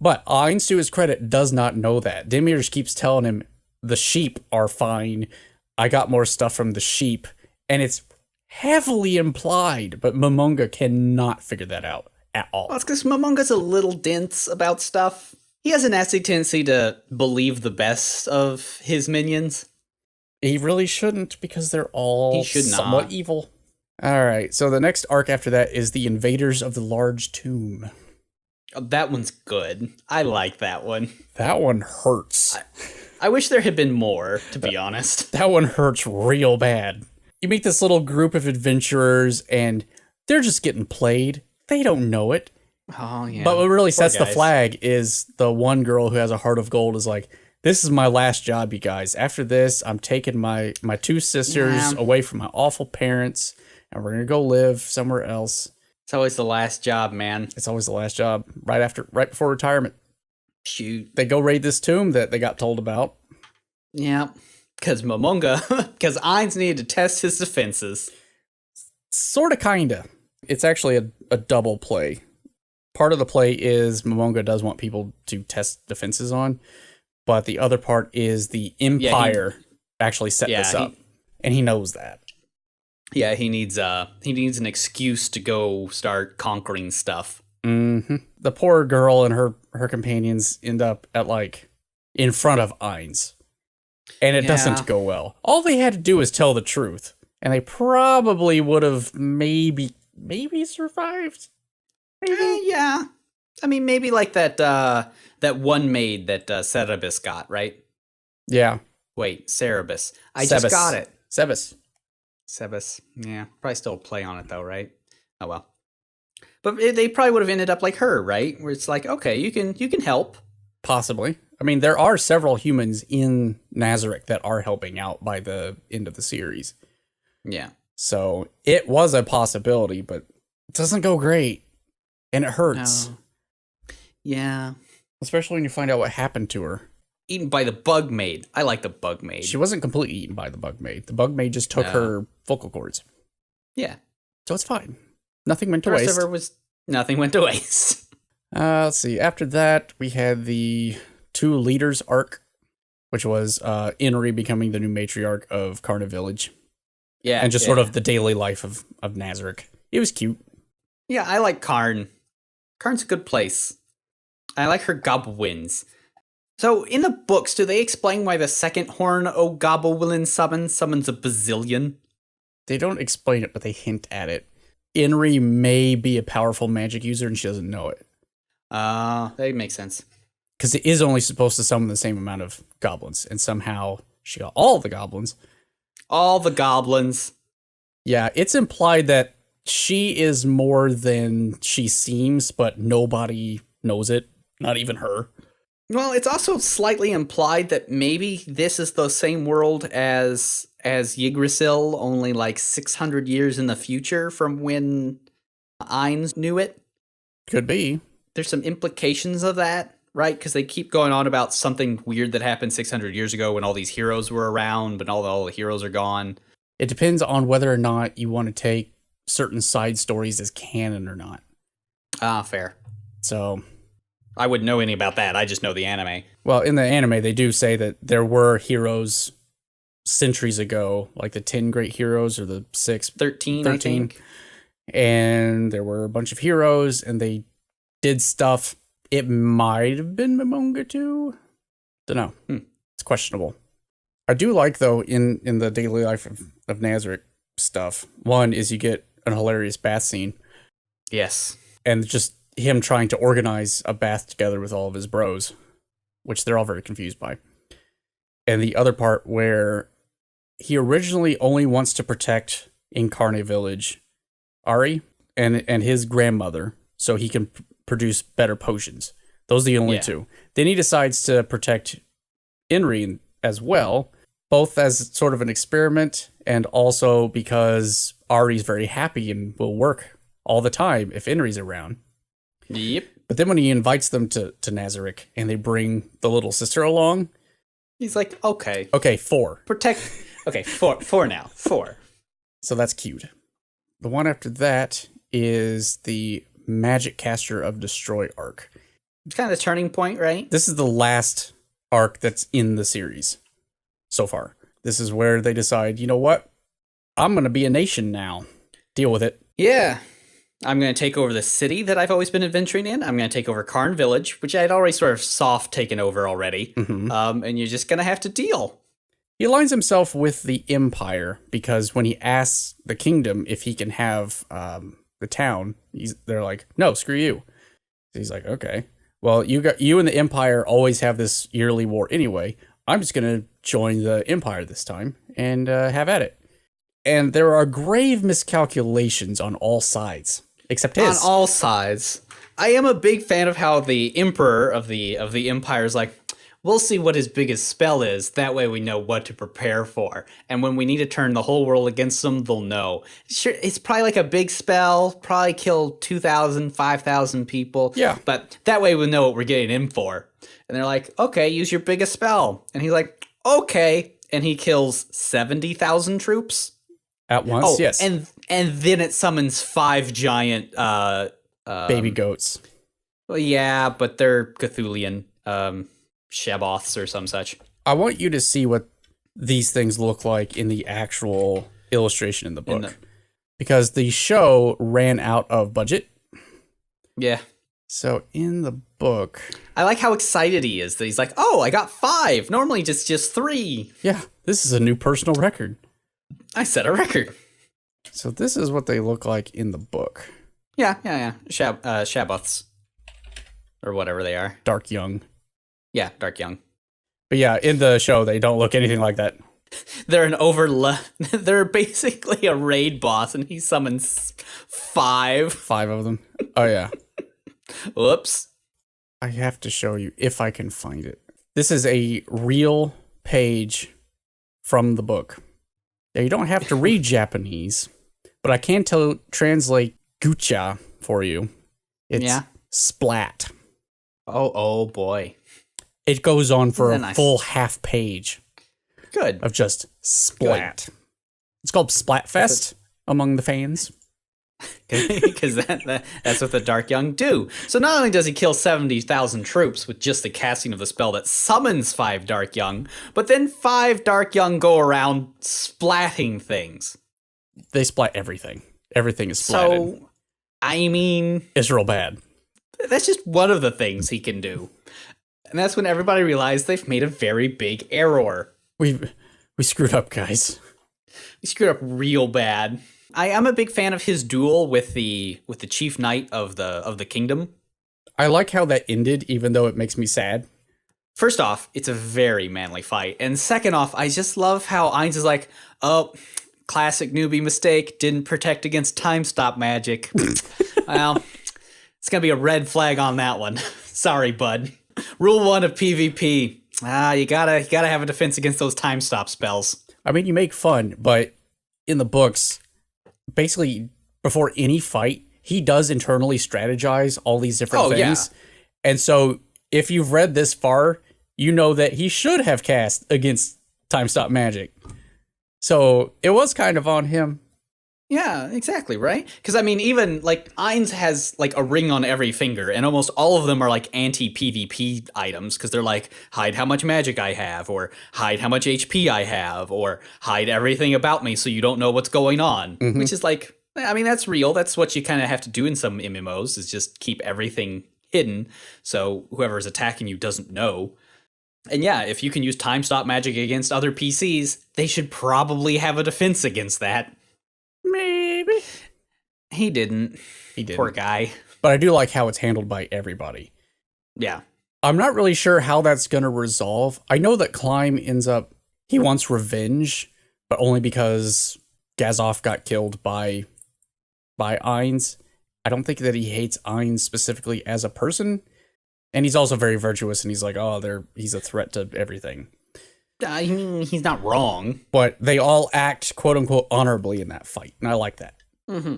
But Ainz, to his credit, does not know that. Demiurge keeps telling him, the sheep are fine. I got more stuff from the sheep. And it's heavily implied, but Momonga cannot figure that out at all. Well, it's because Momonga's a little dense about stuff. He has a nasty tendency to believe the best of his minions. He really shouldn't, because they're all He should not. somewhat evil. All right, so the next arc after that is the Invaders of the Large Tomb. Oh, that one's good. I like that one. That one hurts. I wish there had been more, to be honest. That one hurts real bad. You meet this little group of adventurers, and they're just getting played. They don't know it. Oh, yeah. But what really Poor sets the guys. flag is the one girl who has a heart of gold is like, this is my last job, you guys. After this, I'm taking my two sisters Yeah. away from my awful parents, and we're going to go live somewhere else. It's always the last job, man. It's always the last job, right before retirement. Shoot. They go raid this tomb that they got told about. Yeah. Because Momonga, because Ainz needed to test his defenses. Sorta, kinda. It's actually a double play. Part of the play is Momonga does want people to test defenses on, but the other part is the Empire actually set this up, and he knows that. Yeah, he needs an excuse to go start conquering stuff. Mm-hmm. The poor girl and her companions end up at like in front of Ainz, and it doesn't go well. All they had to do is tell the truth, and they probably would have maybe survived. Maybe. Yeah. I mean, maybe like that one maid that Cerebus got, right? Yeah. Wait, Cerebus. I Sebus. just got it. Sebus. Yeah, probably still play on it though, right? Oh well. But they probably would have ended up like her, right? Where it's like, okay, you can help. Possibly. I mean, there are several humans in Nazarick that are helping out by the end of the series. Yeah. So it was a possibility, but it doesn't go great. And it hurts. No. Yeah. Especially when you find out what happened to her. Eaten by the bug maid. I like the bug maid. She wasn't completely eaten by the bug maid. The bug maid just took her vocal cords. Yeah. So it's fine. Nothing went to The rest waste. of her nothing went to waste. Let's see. After that, we had the Two Leaders arc, which was Inri becoming the new matriarch of Karna Village. Yeah. And just sort of the daily life of Nazarick. It was cute. Yeah, I like Karn. Karn's a good place. I like her goblins. So, in the books, do they explain why the second horn o' Gobblewillin summons a bazillion? They don't explain it, but they hint at it. Inri may be a powerful magic user and she doesn't know it. That makes sense. because it is only supposed to summon the same amount of goblins, and somehow she got all the goblins. All the goblins. Yeah, it's implied that she is more than she seems, but nobody knows it, not even her. Well, it's also slightly implied that maybe this is the same world as Yggdrasil, only like 600 years in the future from when Ainz knew it. Could be. There's some implications of that, right? Because they keep going on about something weird that happened 600 years ago when all these heroes were around, but all the heroes are gone. It depends on whether or not you want to take certain side stories as canon or not. Ah, fair. So I wouldn't know any about that. I just know the anime. well, in the anime, they do say that there were heroes centuries ago, like the 10 great heroes or the 13, 13. I think. And there were a bunch of heroes, and they did stuff. It might have been Momonga too. Don't know. It's questionable. I do like, though, in the daily life of Nazarick stuff, one is you get an hilarious bath scene. Yes. And just him trying to organize a bath together with all of his bros, which they're all very confused by. And the other part where he originally only wants to protect Incarnate Village, Ari, and his grandmother, so he can produce better potions. Those are the only two. Then he decides to protect Inri as well, both as sort of an experiment and also because Ari's very happy and will work all the time if Inri's around. Yep. But then when he invites them to Nazarick and they bring the little sister along, He's like, okay. Okay, 4. Protect. Okay, four now. 4. So that's cute. The one after that is the Magic Caster of Destroy arc. It's kind of the turning point, right? This is the last arc that's in the series so far. This is where they decide, you know what? I'm going to be a nation now. Deal with it. Yeah. I'm going to take over the city that I've always been adventuring in. I'm going to take over Karn Village, which I had already sort of soft taken over already. And you're just going to have to deal. He aligns himself with the Empire because when he asks the kingdom if he can have the town, they're like, no, screw you. So he's like, okay. Well, you and the Empire always have this yearly war anyway. I'm just going to join the Empire this time and have at it. And there are grave miscalculations on all sides, except his. On all sides. I am a big fan of how the Emperor of the Empire is like, we'll see what his biggest spell is. That way we know what to prepare for. And when we need to turn the whole world against them, they'll know. Sure, it's probably like a big spell, probably kill 2,000, 5,000 people. Yeah. But that way we'll know what we're getting in for. And they're like, okay, use your biggest spell. And he's like, okay. And he kills 70,000 troops. At once, yes. And then it summons 5 giant... baby goats. Well, yeah, but they're Cthulian. Shaboths or some such. I want you to see what these things look like in the actual illustration in the book. Because the show ran out of budget. Yeah. So in the book... I like how excited he is that he's like, oh, I got 5. Normally just 3. Yeah, this is a new personal record. I set a record. So this is what they look like in the book. Yeah. Shaboths. Or whatever they are. Dark young. Yeah, Dark Young. But yeah, in the show, they don't look anything like that. They're they're basically a raid boss, and he summons 5. 5 of them. Oh, yeah. Whoops. I have to show you if I can find it. This is a real page from the book. Now, you don't have to read Japanese, but I can translate Gucha for you. It's splat. Oh boy. It goes on for a nice? full half page. Good. Of just splat. Good. It's called Splatfest among the fans. Because that's what the Dark Young do. So not only does he kill 70,000 troops with just the casting of the spell that summons 5 Dark Young, but then 5 Dark Young go around splatting things. They splat everything. Everything is splatted. So, I mean... It's real bad. That's just one of the things he can do. And that's when everybody realized they've made a very big error. We screwed up, guys. We screwed up real bad. I am a big fan of his duel with the chief knight of the kingdom. I like how that ended, even though it makes me sad. First off, it's a very manly fight. And second off, I just love how Ainz is like, oh, classic newbie mistake, didn't protect against time stop magic. Well, it's going to be a red flag on that one. Sorry, bud. Rule 1 of PvP. You gotta have a defense against those time stop spells. I mean, you make fun, but in the books, basically, before any fight, he does internally strategize all these different things. Yeah. And so, if you've read this far, you know that he should have cast against time stop magic. So, it was kind of on him. Yeah, exactly, right? Because, I mean, even, like, Ainz has, like, a ring on every finger, and almost all of them are, like, anti-PvP items, because they're like, hide how much magic I have, or hide how much HP I have, or hide everything about me so you don't know what's going on, which is, like, I mean, that's real. That's what you kind of have to do in some MMOs, is just keep everything hidden, so whoever is attacking you doesn't know. And yeah, if you can use time stop magic against other PCs, they should probably have a defense against that. Maybe. He didn't. Poor guy. But I do like how it's handled by everybody. Yeah. I'm not really sure how that's going to resolve. I know that Climb ends up, he wants revenge, but only because Gazoff got killed by Ainz. I don't think that he hates Ainz specifically as a person. And he's also very virtuous, and he's like, he's a threat to everything. I mean, he's not wrong. But they all act, quote-unquote, honorably in that fight, and I like that. Mm-hmm.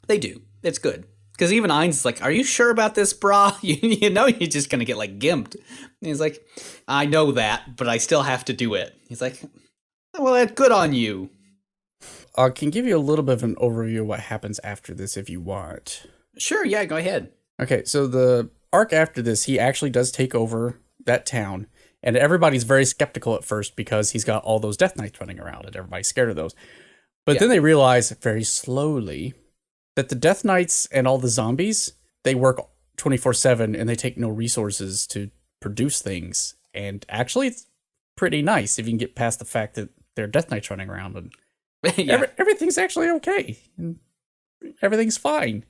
They do. It's good. Because even Ainz is like, are you sure about this, brah? You know you're just going to get, like, gimped. And he's like, I know that, but I still have to do it. He's like, well, that's good on you. I can give you a little bit of an overview of what happens after this if you want. Sure, yeah, go ahead. Okay, so the arc after this, he actually does take over that town. And everybody's very skeptical at first because he's got all those Death Knights running around and everybody's scared of those. But then they realize very slowly that the Death Knights and all the zombies, they work 24/7 and they take no resources to produce things. And actually, it's pretty nice if you can get past the fact that there are Death Knights running around and everything's actually okay. And everything's fine.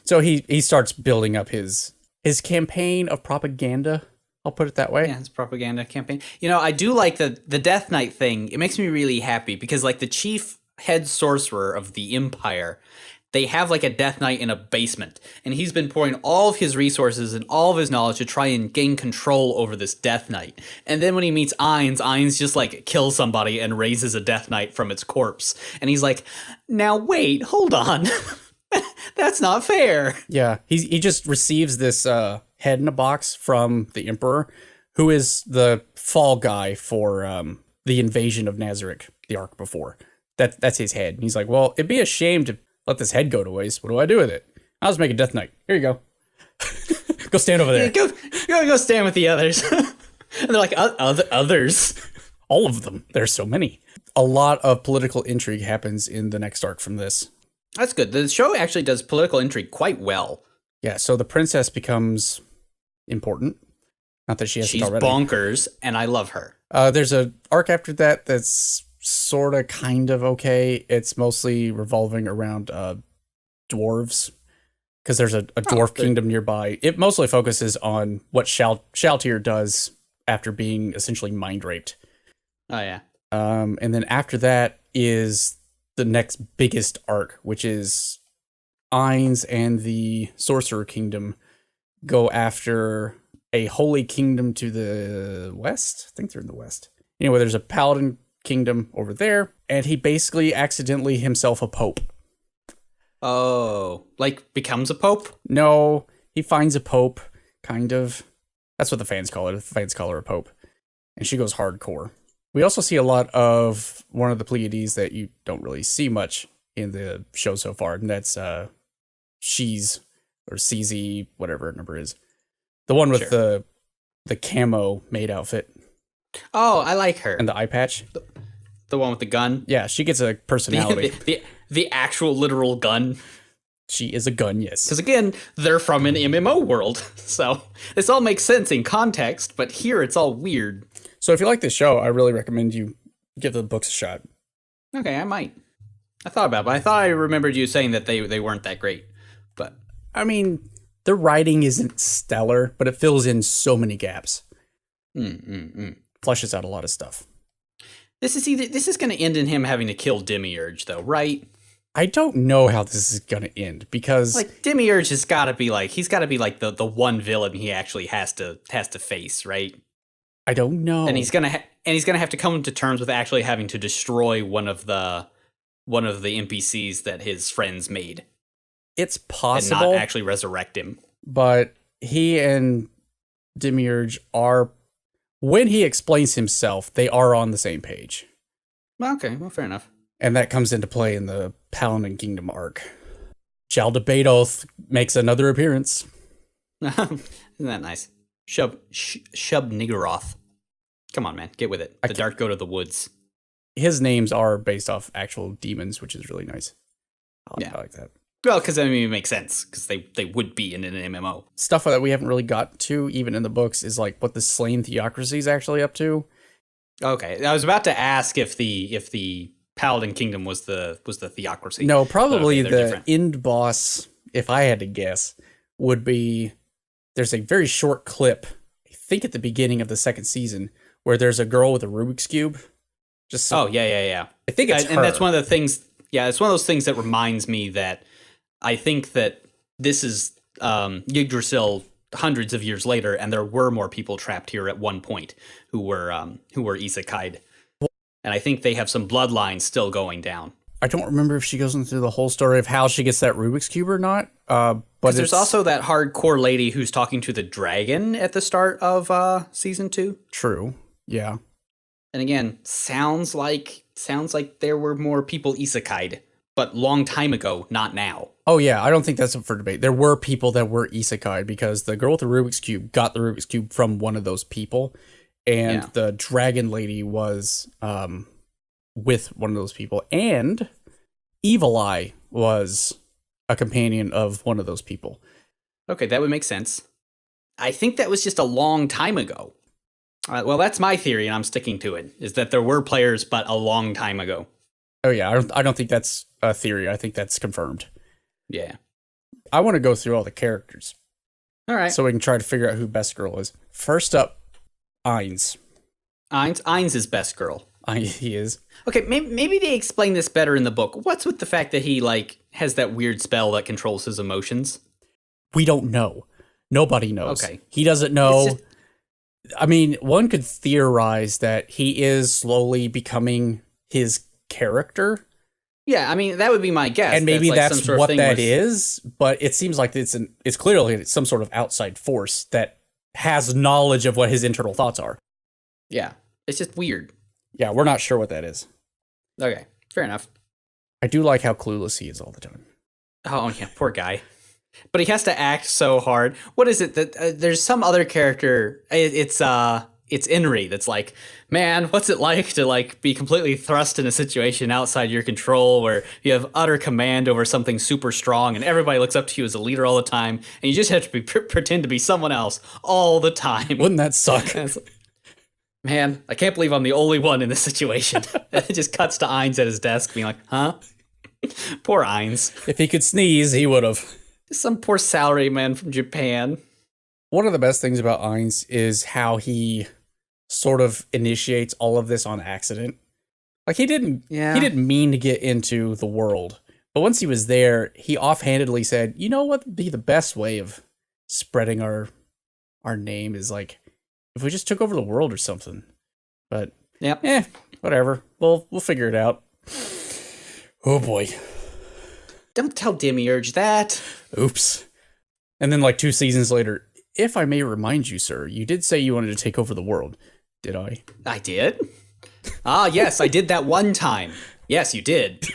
So he starts building up his campaign of propaganda. I'll put it that way. Yeah, it's a propaganda campaign. You know, I do like the Death Knight thing. It makes me really happy because, like, the chief head sorcerer of the Empire, they have, like, a Death Knight in a basement. And he's been pouring all of his resources and all of his knowledge to try and gain control over this Death Knight. And then when he meets Ainz just, like, kills somebody and raises a Death Knight from its corpse. And he's like, now wait, hold on. That's not fair. Yeah, he just receives this head in a box from the Emperor, who is the fall guy for the invasion of Nazarick, the arc before. That's his head. And he's like, well, it'd be a shame to let this head go to waste. What do I do with it? I'll just make a Death Knight. Here you go. Go stand over there. Yeah, go stand with the others. And they're like, others? All of them. There's so many. A lot of political intrigue happens in the next arc from this. That's good. The show actually does political intrigue quite well. Yeah, so the princess becomes important. Not that she hasn't She's already. Bonkers, and I love her. There's an arc after that that's sort of kind of okay. It's mostly revolving around dwarves, because there's a dwarf kingdom nearby. It mostly focuses on what Shaltir does after being essentially mind raped. Oh, yeah. And then after that is the next biggest arc, which is Ainz and the Sorcerer Kingdom go after a holy kingdom to the west. I think they're in the west. Anyway, there's a paladin kingdom over there, and he basically accidentally himself a pope. Oh, like becomes a pope? No, he finds a pope, kind of. That's what the fans call it. The fans call her a pope. And she goes hardcore. We also see a lot of one of the Pleiades that you don't really see much in the show so far, and that's She's or CZ, whatever her number is. The one with the camo maid outfit. Oh, I like her. And the eye patch. The one with the gun? Yeah, she gets a personality. The actual literal gun. She is a gun, yes. Because again, they're from an MMO world. So this all makes sense in context, but here it's all weird. So if you like this show, I really recommend you give the books a shot. Okay, I might. I thought about it, but I thought I remembered you saying that they weren't that great. But I mean, their writing isn't stellar, but it fills in so many gaps. Flushes out a lot of stuff. This is going to end in him having to kill Demiurge, though, right? I don't know how this is going to end because like Demiurge has got to be like the one villain he actually has to face, right? I don't know. And he's gonna have to come to terms with actually having to destroy one of the NPCs that his friends made. It's possible, and not actually resurrect him. But he and Demiurge are, when he explains himself, they are on the same page. Okay, well, fair enough. And that comes into play in the Paladin Kingdom arc. Jaldabaoth makes another appearance. Isn't that nice? Shub Niggeroth. Come on, man, get with it. The Dark Goat of the Woods. His names are based off actual demons, which is really nice. I like that. Well, because I mean, it makes sense, because they would be in an MMO. Stuff that we haven't really got to, even in the books, is like what the Slain Theocracy is actually up to. Okay, I was about to ask if the Paladin Kingdom was the Theocracy. No, probably the different. end boss, if I had to guess, would be, there's a very short clip, I think at the beginning of the second season, where there's a girl with a Rubik's Cube. Yeah. I think it's her. And that's one of the things, it's one of those things that reminds me that I think that this is Yggdrasil hundreds of years later, and there were more people trapped here at one point who were isekai'd. And I think they have some bloodlines still going down. I don't remember if she goes into the whole story of how she gets that Rubik's Cube or not. But there's also that hardcore lady who's talking to the dragon at the start of season 2. True. Yeah. And again, sounds like there were more people isekai'd, but long time ago, not now. Oh yeah, I don't think that's up for debate. There were people that were isekai'd because the girl with the Rubik's Cube got the Rubik's Cube from one of those people. And the dragon lady was with one of those people. And Evil Eye was a companion of one of those people. Okay, that would make sense. I think that was just a long time ago. Well, that's my theory, and I'm sticking to it, is that there were players, but a long time ago. Oh yeah, I don't think that's a theory. I think that's confirmed. Yeah. I want to go through all the characters. All right. So we can try to figure out who Best Girl is. First up, Ainz. Ainz is Best Girl. He is. Okay, maybe they explain this better in the book. What's with the fact that he has that weird spell that controls his emotions? We don't know. Nobody knows. Okay. He doesn't know. I mean, one could theorize that he is slowly becoming his character. Yeah, I mean, that would be my guess. And maybe that's what that is, but it seems like it's clearly some sort of outside force that has knowledge of what his internal thoughts are. Yeah, it's just weird. Yeah, we're not sure what that is. Okay, fair enough. I do like how clueless he is all the time. Oh, yeah, poor guy. But he has to act so hard. What is it that there's some other character? It's Inri that's like, man, what's it like to be completely thrust in a situation outside your control where you have utter command over something super strong and everybody looks up to you as a leader all the time and you just have to pretend to be someone else all the time. Wouldn't that suck? Man, I can't believe I'm the only one in this situation. And it just cuts to Ainz at his desk being like, huh? Poor Ainz. If he could sneeze, he would have. Some poor salaryman from Japan. One of the best things about Ainz is how he sort of initiates all of this on accident. Like he didn't mean to get into the world, but once he was there, he offhandedly said, "You know what would be the best way of spreading our name is if we just took over the world or something." But whatever. We'll figure it out. Oh boy. Don't tell Demiurge that. Oops. And then 2 seasons later, if I may remind you, sir, you did say you wanted to take over the world. Did I? I did? Ah, yes, I did that one time. Yes, you did.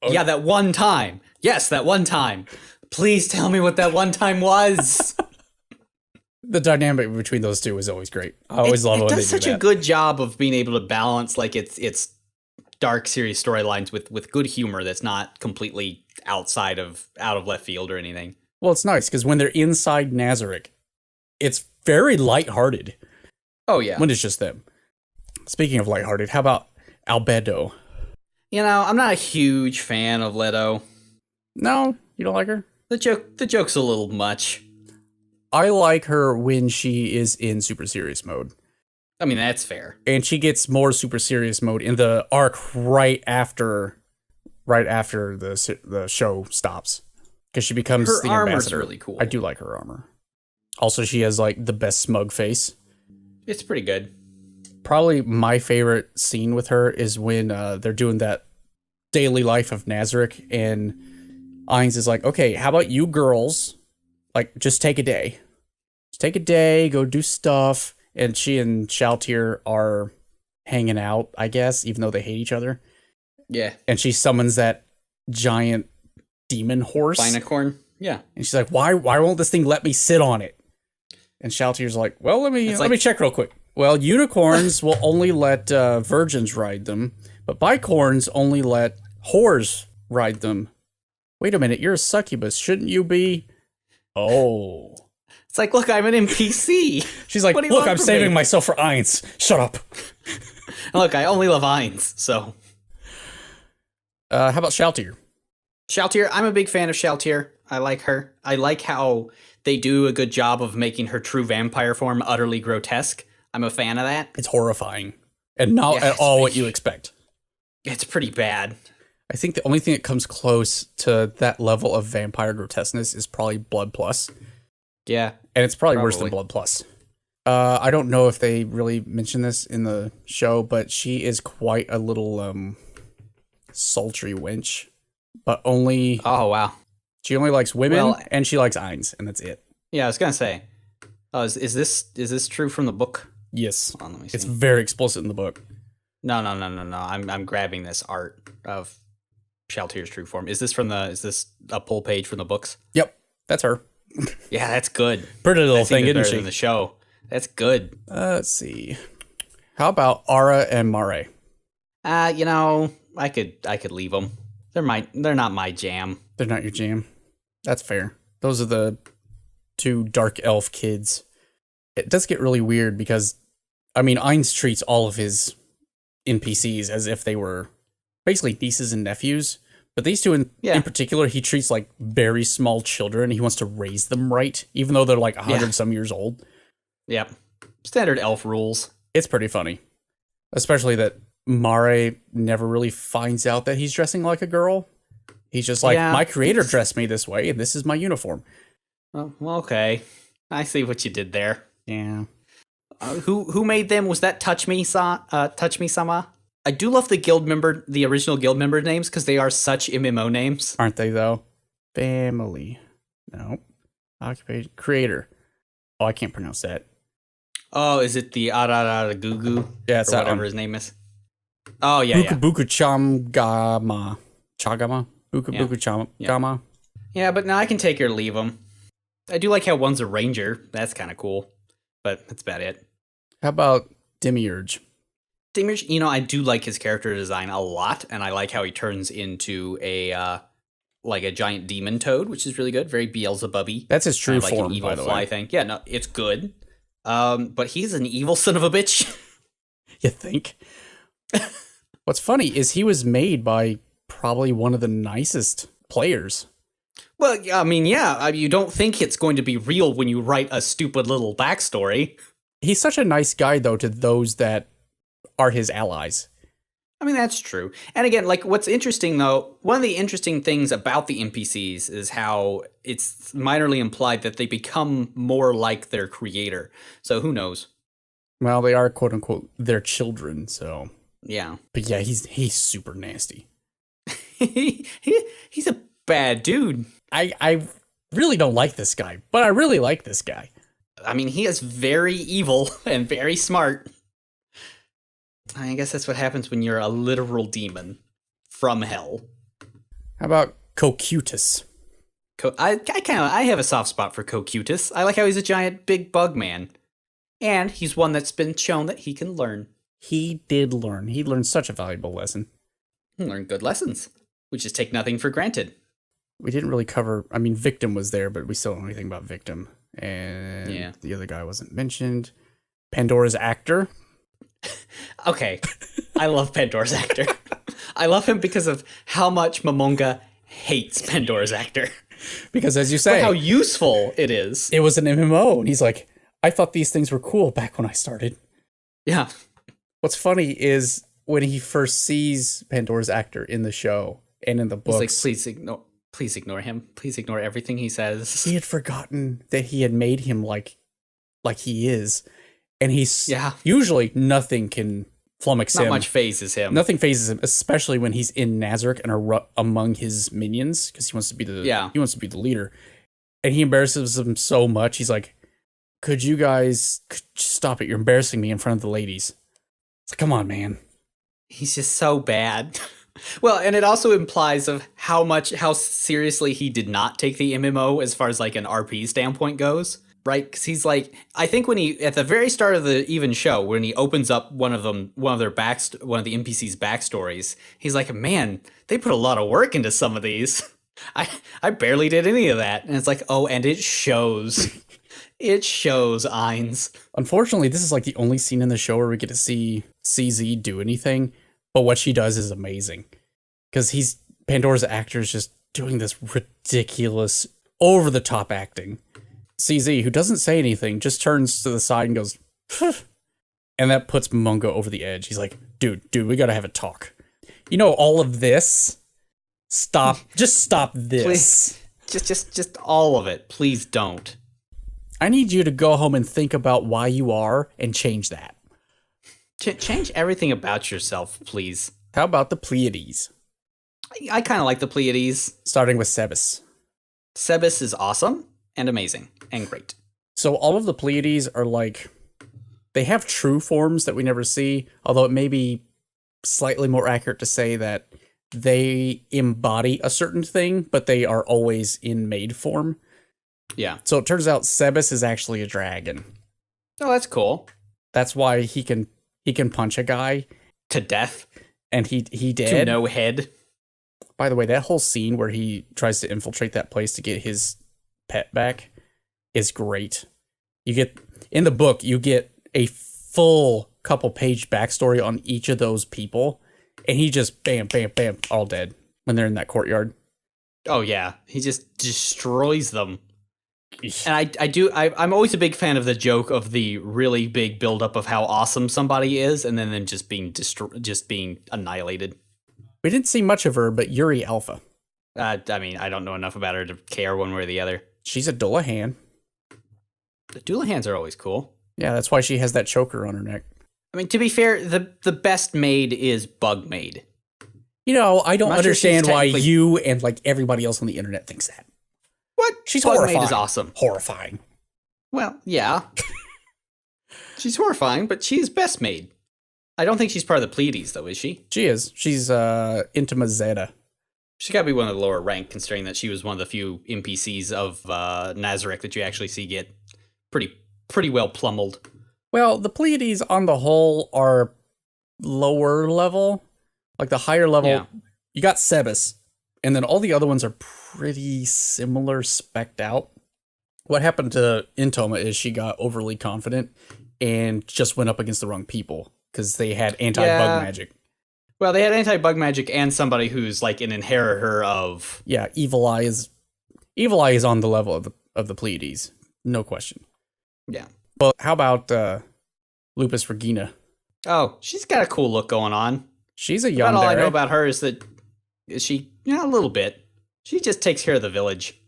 Okay. Yeah, that one time. Yes, that one time. Please tell me what that one time was. The dynamic between those two is always great. I always love when they do that. It does such a good job of being able to balance its dark, serious storylines with good humor that's not completely out of left field or anything. Well, it's nice because when they're inside Nazarick, it's very lighthearted. Oh, yeah. When it's just them. Speaking of lighthearted, how about Albedo? I'm not a huge fan of Leto. No? You don't like her? The joke's a little much. I like her when she is in super serious mode. I mean, that's fair. And she gets more super serious mode in the arc right after the show stops. Because she becomes Her the armor's ambassador. really cool. I do like her armor. Also, she has like the best smug face. It's pretty good. Probably my favorite scene with her is when they're doing that daily life of Nazarick, and Ainz is like, okay, how about you girls, like, just take a day. Just take a day, go do stuff. And she and Shaltir are hanging out, I guess, even though they hate each other. Yeah. And she summons that giant demon horse. Binacorn? Yeah. And she's like, why won't this thing let me sit on it? And Shaltir's like, well, let me check real quick. Well, unicorns will only let virgins ride them, but bicorns only let whores ride them. Wait a minute, you're a succubus. Shouldn't you be? Oh. It's like, look, I'm an NPC. She's like, look, I'm saving myself for Ainz. Shut up. Look, I only love Ainz, so. How about Shaltir? Shaltir, I'm a big fan of Shaltir. I like her. I like how they do a good job of making her true vampire form utterly grotesque. I'm a fan of that. It's horrifying. And not at all what you expect. It's pretty bad. I think the only thing that comes close to that level of vampire grotesqueness is probably Blood Plus. Yeah. And it's probably worse than Blood Plus. I don't know if they really mention this in the show, but she is quite a little sultry wench. But only... Oh, wow. She only likes women, and she likes Ainz, and that's it. Yeah, I was going to say. Oh, is this true from the book? Yes. Hold on, let me see. It's very explicit in the book. No. I'm grabbing this art of Shaltir's true form. Is this a pull page from the books? Yep. That's her. Yeah, that's good. Pretty little thing, isn't she? In the show. That's good. Let's see. How about Ara and Mare? I could leave them. They're not my jam. They're not your jam. That's fair. Those are the two dark elf kids. It does get really weird because, I mean, Ainz treats all of his NPCs as if they were basically nieces and nephews. But these two in particular, he treats like very small children. He wants to raise them right, even though they're like 100 some years old. Yep. Standard elf rules. It's pretty funny. Especially that Mare never really finds out that he's dressing like a girl. He's just like, my creator dressed me this way, and this is my uniform. Oh, well, okay. I see what you did there. Yeah. Who made them? Was that Touch Me Sama? I do love the original guild member names because they are such MMO names. Aren't they, though? Family. No. Occupation. Creator. Oh, I can't pronounce that. Oh, is it the Araragugu? Yeah, it's or whatever his name is. Oh, yeah, Buku Chamgama. Chagama? Buku Chamgama. Yeah, but now I can take or leave them. I do like how one's a ranger. That's kind of cool. But that's about it. How about Demiurge? Demiurge, I do like his character design a lot, and I like how he turns into a giant demon toad, which is really good. Very Beelzebub-y. That's his true form, an evil by the fly way. thing. Yeah, no, it's good. But he's an evil son of a bitch. You think? What's funny is he was made by probably one of the nicest players. Well, I mean, yeah, you don't think it's going to be real when you write a stupid little backstory. He's such a nice guy, though, to those that are his allies. I mean, that's true. And again, like, what's interesting, though, one of the interesting things about the NPCs is how it's minorly implied that they become more like their creator. So who knows? Well, they are, quote-unquote, their children, so... Yeah. But yeah, he's super nasty. He's a bad dude. I really don't like this guy, but I really like this guy. I mean, he is very evil and very smart. I guess that's what happens when you're a literal demon from hell. How about Cocutus? I have a soft spot for Cocutus. I like how he's a giant big bug man. And he's one that's been shown that he can learn. He did learn. He learned such a valuable lesson. He learned good lessons. We just take nothing for granted. We didn't really cover... I mean, Victim was there, but we still don't know anything about Victim. And the other guy wasn't mentioned. Pandora's actor. Okay. I love Pandora's actor. I love him because of how much Momonga hates Pandora's actor. Because as you say, But how useful it is. it was an MMO. And he's like, I thought these things were cool back when I started. Yeah. What's funny is when he first sees Pandora's actor in the show and in the books, He's like, please ignore him. Please ignore everything he says. he had forgotten that he had made him like he is. And he's usually nothing can flummox him. Not much phases him. Nothing phases him, especially when he's in Nazarick and among his minions, because he wants to be the leader. And he embarrasses them so much. He's like, could you stop it? You're embarrassing me in front of the ladies. It's like, come on, man. He's just so bad. Well, and it also implies of how seriously he did not take the MMO as far as like an RP standpoint goes, right? Because he's like, I think when he at the very start of the even show, when he opens up one of the NPCs' backstories, he's like, man, they put a lot of work into some of these. I barely did any of that, and it's like, oh, and it shows. It shows, Ainz. Unfortunately, this is like the only scene in the show where we get to see CZ do anything, but what she does is amazing. Because Pandora's actor is just doing this ridiculous, over-the-top acting. CZ, who doesn't say anything, just turns to the side and goes, and that puts Momonga over the edge. He's like, dude, we gotta have a talk. You know, all of this? Just stop this. Please, just all of it. Please don't. I need you to go home and think about why you are and change that. Change everything about yourself, please. How about the Pleiades? I kind of like the Pleiades. Starting with Sebes. Sebes is awesome and amazing and great. So all of the Pleiades are like, they have true forms that we never see, although it may be slightly more accurate to say that they embody a certain thing, but they are always in maid form. Yeah. So it turns out Sebes is actually a dragon. Oh, that's cool. That's why he can punch a guy to death, and he did. To no head. By the way, that whole scene where he tries to infiltrate that place to get his pet back is great. In the book, you get a full couple-page backstory on each of those people, and he just bam, all dead when they're in that courtyard. Oh yeah, he just destroys them. And I'm always a big fan of the joke of the really big buildup of how awesome somebody is, and then them just being annihilated. We didn't see much of her, but Yuri Alpha. I mean, I don't know enough about her to care one way or the other. She's a Dullahan. The Dullahans are always cool. Yeah, that's why she has that choker on her neck. I mean, to be fair, the best maid is Bug Maid. You know, I don't understand why you and like everybody else on the internet thinks that. What? She's Bug horrifying. Maid is awesome. Horrifying. Well, yeah. She's horrifying, but she's best maid. I don't think she's part of the Pleiades, though, is she? She is. She's Intima Zeta. She's got to be one of the lower rank, considering that she was one of the few NPCs of Nazarick that you actually see get pretty well plummeled. Well, the Pleiades on the whole are lower level. Like the higher level, You got Sebes, and then all the other ones are pretty similar spec'd out. What happened to Intoma is she got overly confident and just went up against the wrong people because they had anti-bug magic. Well, they had anti-bug magic and somebody who's like an inheritor of... Yeah, Evil Eye is on the level of the Pleiades. No question. Yeah. But how about Lupus Regina? Oh, she's got a cool look going on. She's a young About all I know about her is she, a little bit. She just takes care of the village.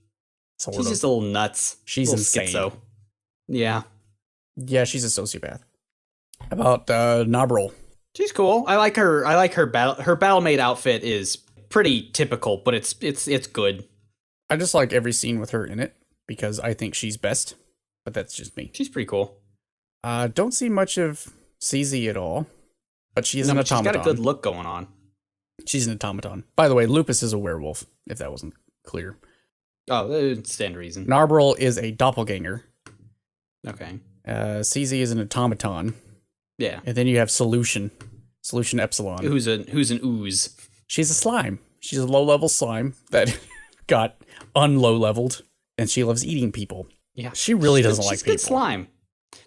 She's just a little nuts. She's insane. Schizo. Yeah. Yeah, she's a sociopath. How about Nobril? She's cool. I like her battle. Her battle maid outfit is pretty typical, but it's good. I just like every scene with her in it because I think she's best. But that's just me. She's pretty cool. Don't see much of CZ at all, but she is an automaton. She's got a good look going on. She's an automaton. By the way, Lupus is a werewolf, if that wasn't clear. Oh, stand reason. Narbril is a doppelganger. Okay. CZ is an automaton. Yeah. And then you have Solution Epsilon. Who's an ooze. She's a slime. She's a low-level slime that got unlow-leveled, and she loves eating people. Yeah. She really doesn't like people. She's good slime.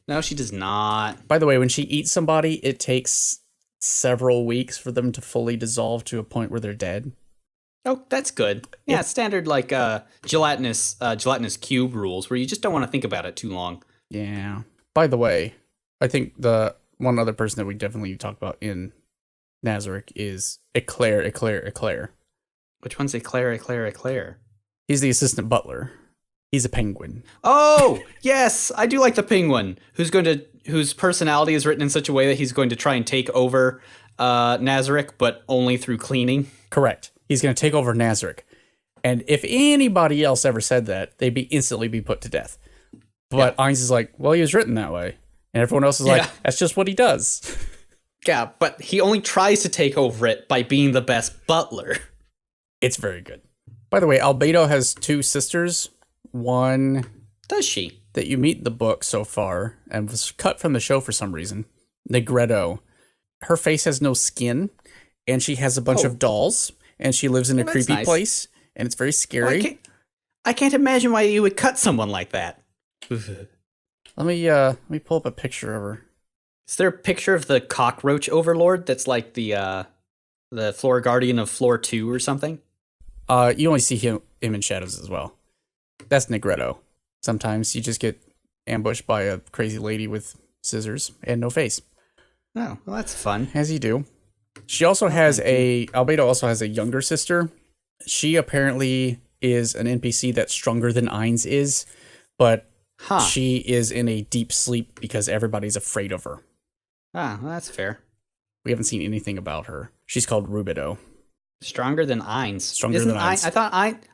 No, she does not. By the way, when she eats somebody, it takes several weeks for them to fully dissolve to a point where they're dead. Oh, that's good. Yeah, standard like gelatinous cube rules where you just don't want to think about it too long. Yeah. By the way, I think the one other person that we definitely talk about in Nazarick is Eclair. Which one's Eclair? He's the assistant butler. He's a penguin. Oh, yes, I do like the penguin whose personality is written in such a way that he's going to try and take over Nazarick, but only through cleaning. Correct. He's going to take over Nazarick. And if anybody else ever said that, they'd be instantly be put to death. But Ainz is like, well, he was written that way. And everyone else is like, that's just what he does. Yeah, but he only tries to take over it by being the best butler. It's very good. By the way, Albedo has 2 sisters. One... Does she? That you meet in the book so far, and was cut from the show for some reason. Negretto. Her face has no skin, and she has a bunch of dolls, and she lives in a creepy place, and it's very scary. Well, I can't imagine why you would cut someone like that. Let me pull up a picture of her. Is there a picture of the cockroach overlord that's like the floor guardian of floor 2 or something? You only see him in shadows as well. That's Negretto. Sometimes you just get ambushed by a crazy lady with scissors and no face. Oh, well, that's fun. As you do. She also has Albedo also has a younger sister. She apparently is an NPC that's stronger than Ainz is, but she is in a deep sleep because everybody's afraid of her. Ah, well, that's fair. We haven't seen anything about her. She's called Rubido. Stronger than Ainz. Stronger than Ainz. I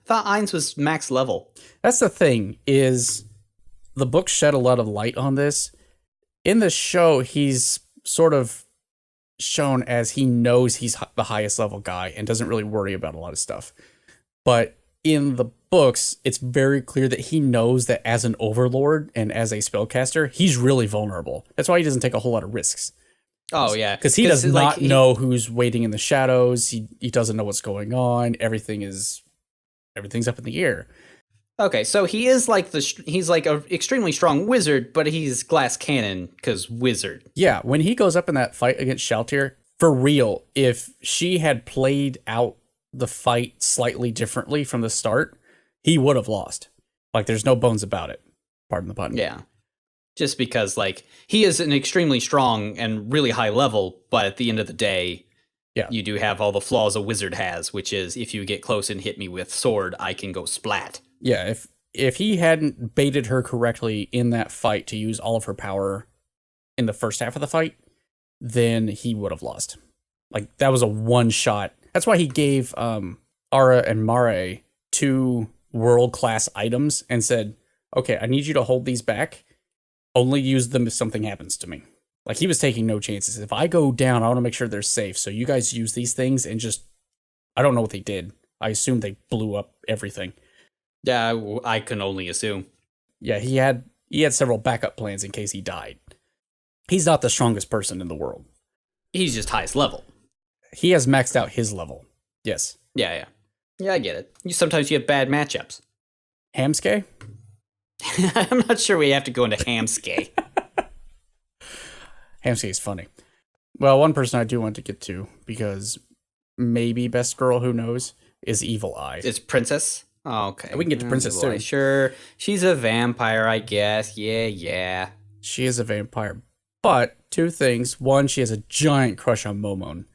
thought Ainz was max level. That's the thing, is the book shed a lot of light on this. In the show, he's sort of shown as he knows he's the highest level guy and doesn't really worry about a lot of stuff. But in the books, it's very clear that he knows that as an overlord and as a spellcaster, he's really vulnerable. That's why he doesn't take a whole lot of risks. Oh, yeah. Because he does not know who's waiting in the shadows. He doesn't know what's going on. Everything's up in the air. Okay, so he's like an extremely strong wizard, but he's glass cannon because wizard. Yeah, when he goes up in that fight against Shaltir, for real, if she had played out the fight slightly differently from the start, he would have lost. Like, there's no bones about it. Pardon the pun. Yeah. Just because, like, he is an extremely strong and really high level, but at the end of the day, you do have all the flaws a wizard has, which is if you get close and hit me with sword, I can go splat. Yeah, if he hadn't baited her correctly in that fight to use all of her power in the first half of the fight, then he would have lost. Like, that was a one shot. That's why he gave Ara and Mare 2 world-class items and said, okay, I need you to hold these back. Only use them if something happens to me. Like, he was taking no chances. If I go down, I want to make sure they're safe. So you guys use these things and just... I don't know what they did. I assume they blew up everything. Yeah, I can only assume. Yeah, he had several backup plans in case he died. He's not the strongest person in the world. He's just highest level. He has maxed out his level. Yes. Yeah. Yeah, I get it. Sometimes you have bad matchups. Hamske? I'm not sure we have to go into Hamske. Hamske is funny. Well, one person I do want to get to, because maybe best girl, who knows, is Evil Eye. It's Princess? Oh, okay. We can get to Princess too. Sure. She's a vampire, I guess. Yeah. She is a vampire. But 2 things. One, she has a giant crush on Momon.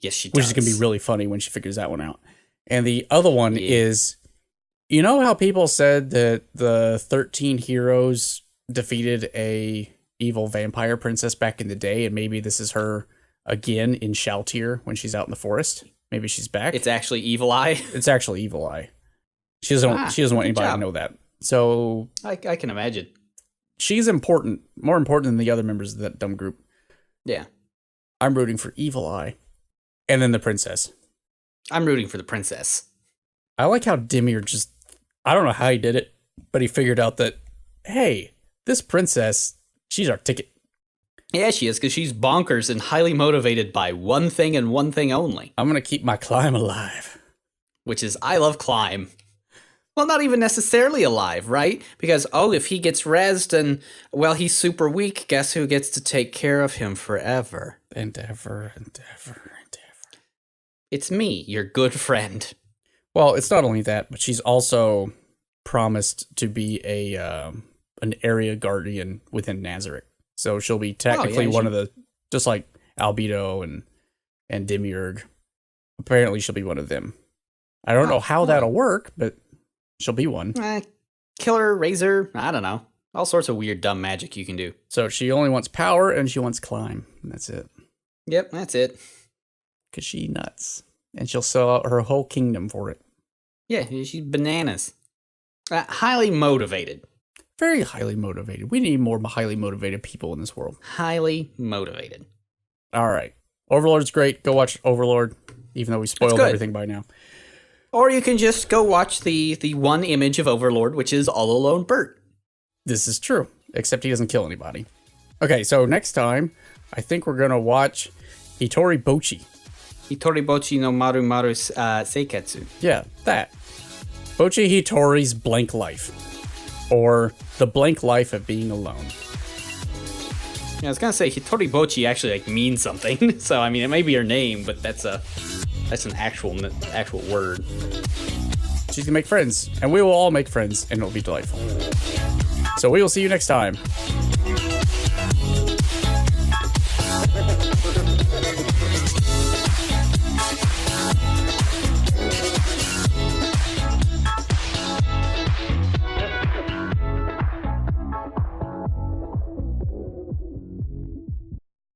Yes, she does. Which is going to be really funny when she figures that one out. And the other one is, you know how people said that the 13 heroes defeated a evil vampire princess back in the day, and maybe this is her again in Shaltir when she's out in the forest? Maybe she's back. It's actually Evil Eye. It's actually Evil Eye. She doesn't want anybody to know that. So I can imagine. She's important, more important than the other members of that dumb group. Yeah. I'm rooting for Evil Eye. And then the princess. I'm rooting for the princess. I like how Dimir just, I don't know how he did it, but he figured out that, hey, this princess, she's our ticket. Yeah, she is, because she's bonkers and highly motivated by one thing and one thing only. I'm going to keep my climb alive. Which is, I love climb. Well, not even necessarily alive, right? Because, if he gets rezzed and, he's super weak, guess who gets to take care of him forever? Endeavor. It's me, your good friend. Well, it's not only that, but she's also promised to be an area guardian within Nazarick. So she'll be technically one of the, just like Albedo and Demiurge. Apparently she'll be one of them. I don't know how that'll work, but she'll be one. Killer, Razor, I don't know. All sorts of weird, dumb magic you can do. So she only wants power and she wants climb. And that's it. Yep, that's it. Because she nuts. And she'll sell out her whole kingdom for it. Yeah, she's bananas. Highly motivated. Very highly motivated. We need more highly motivated people in this world. Highly motivated. All right. Overlord's great. Go watch Overlord, even though we spoiled everything by now. Or you can just go watch the one image of Overlord, which is All Alone Bert. This is true, except he doesn't kill anybody. Okay, so next time, I think we're going to watch Hitori Bochi. Hitori Bochi no Maru Maru Seiketsu. Yeah, that. Bochi Hitori's Blank Life. Or The Blank Life of Being Alone. Yeah, I was going to say, Hitori Bochi actually means something. So, I mean, it may be her name, but that's an actual word. She's gonna make friends, and we will all make friends, and it'll be delightful. So we will see you next time.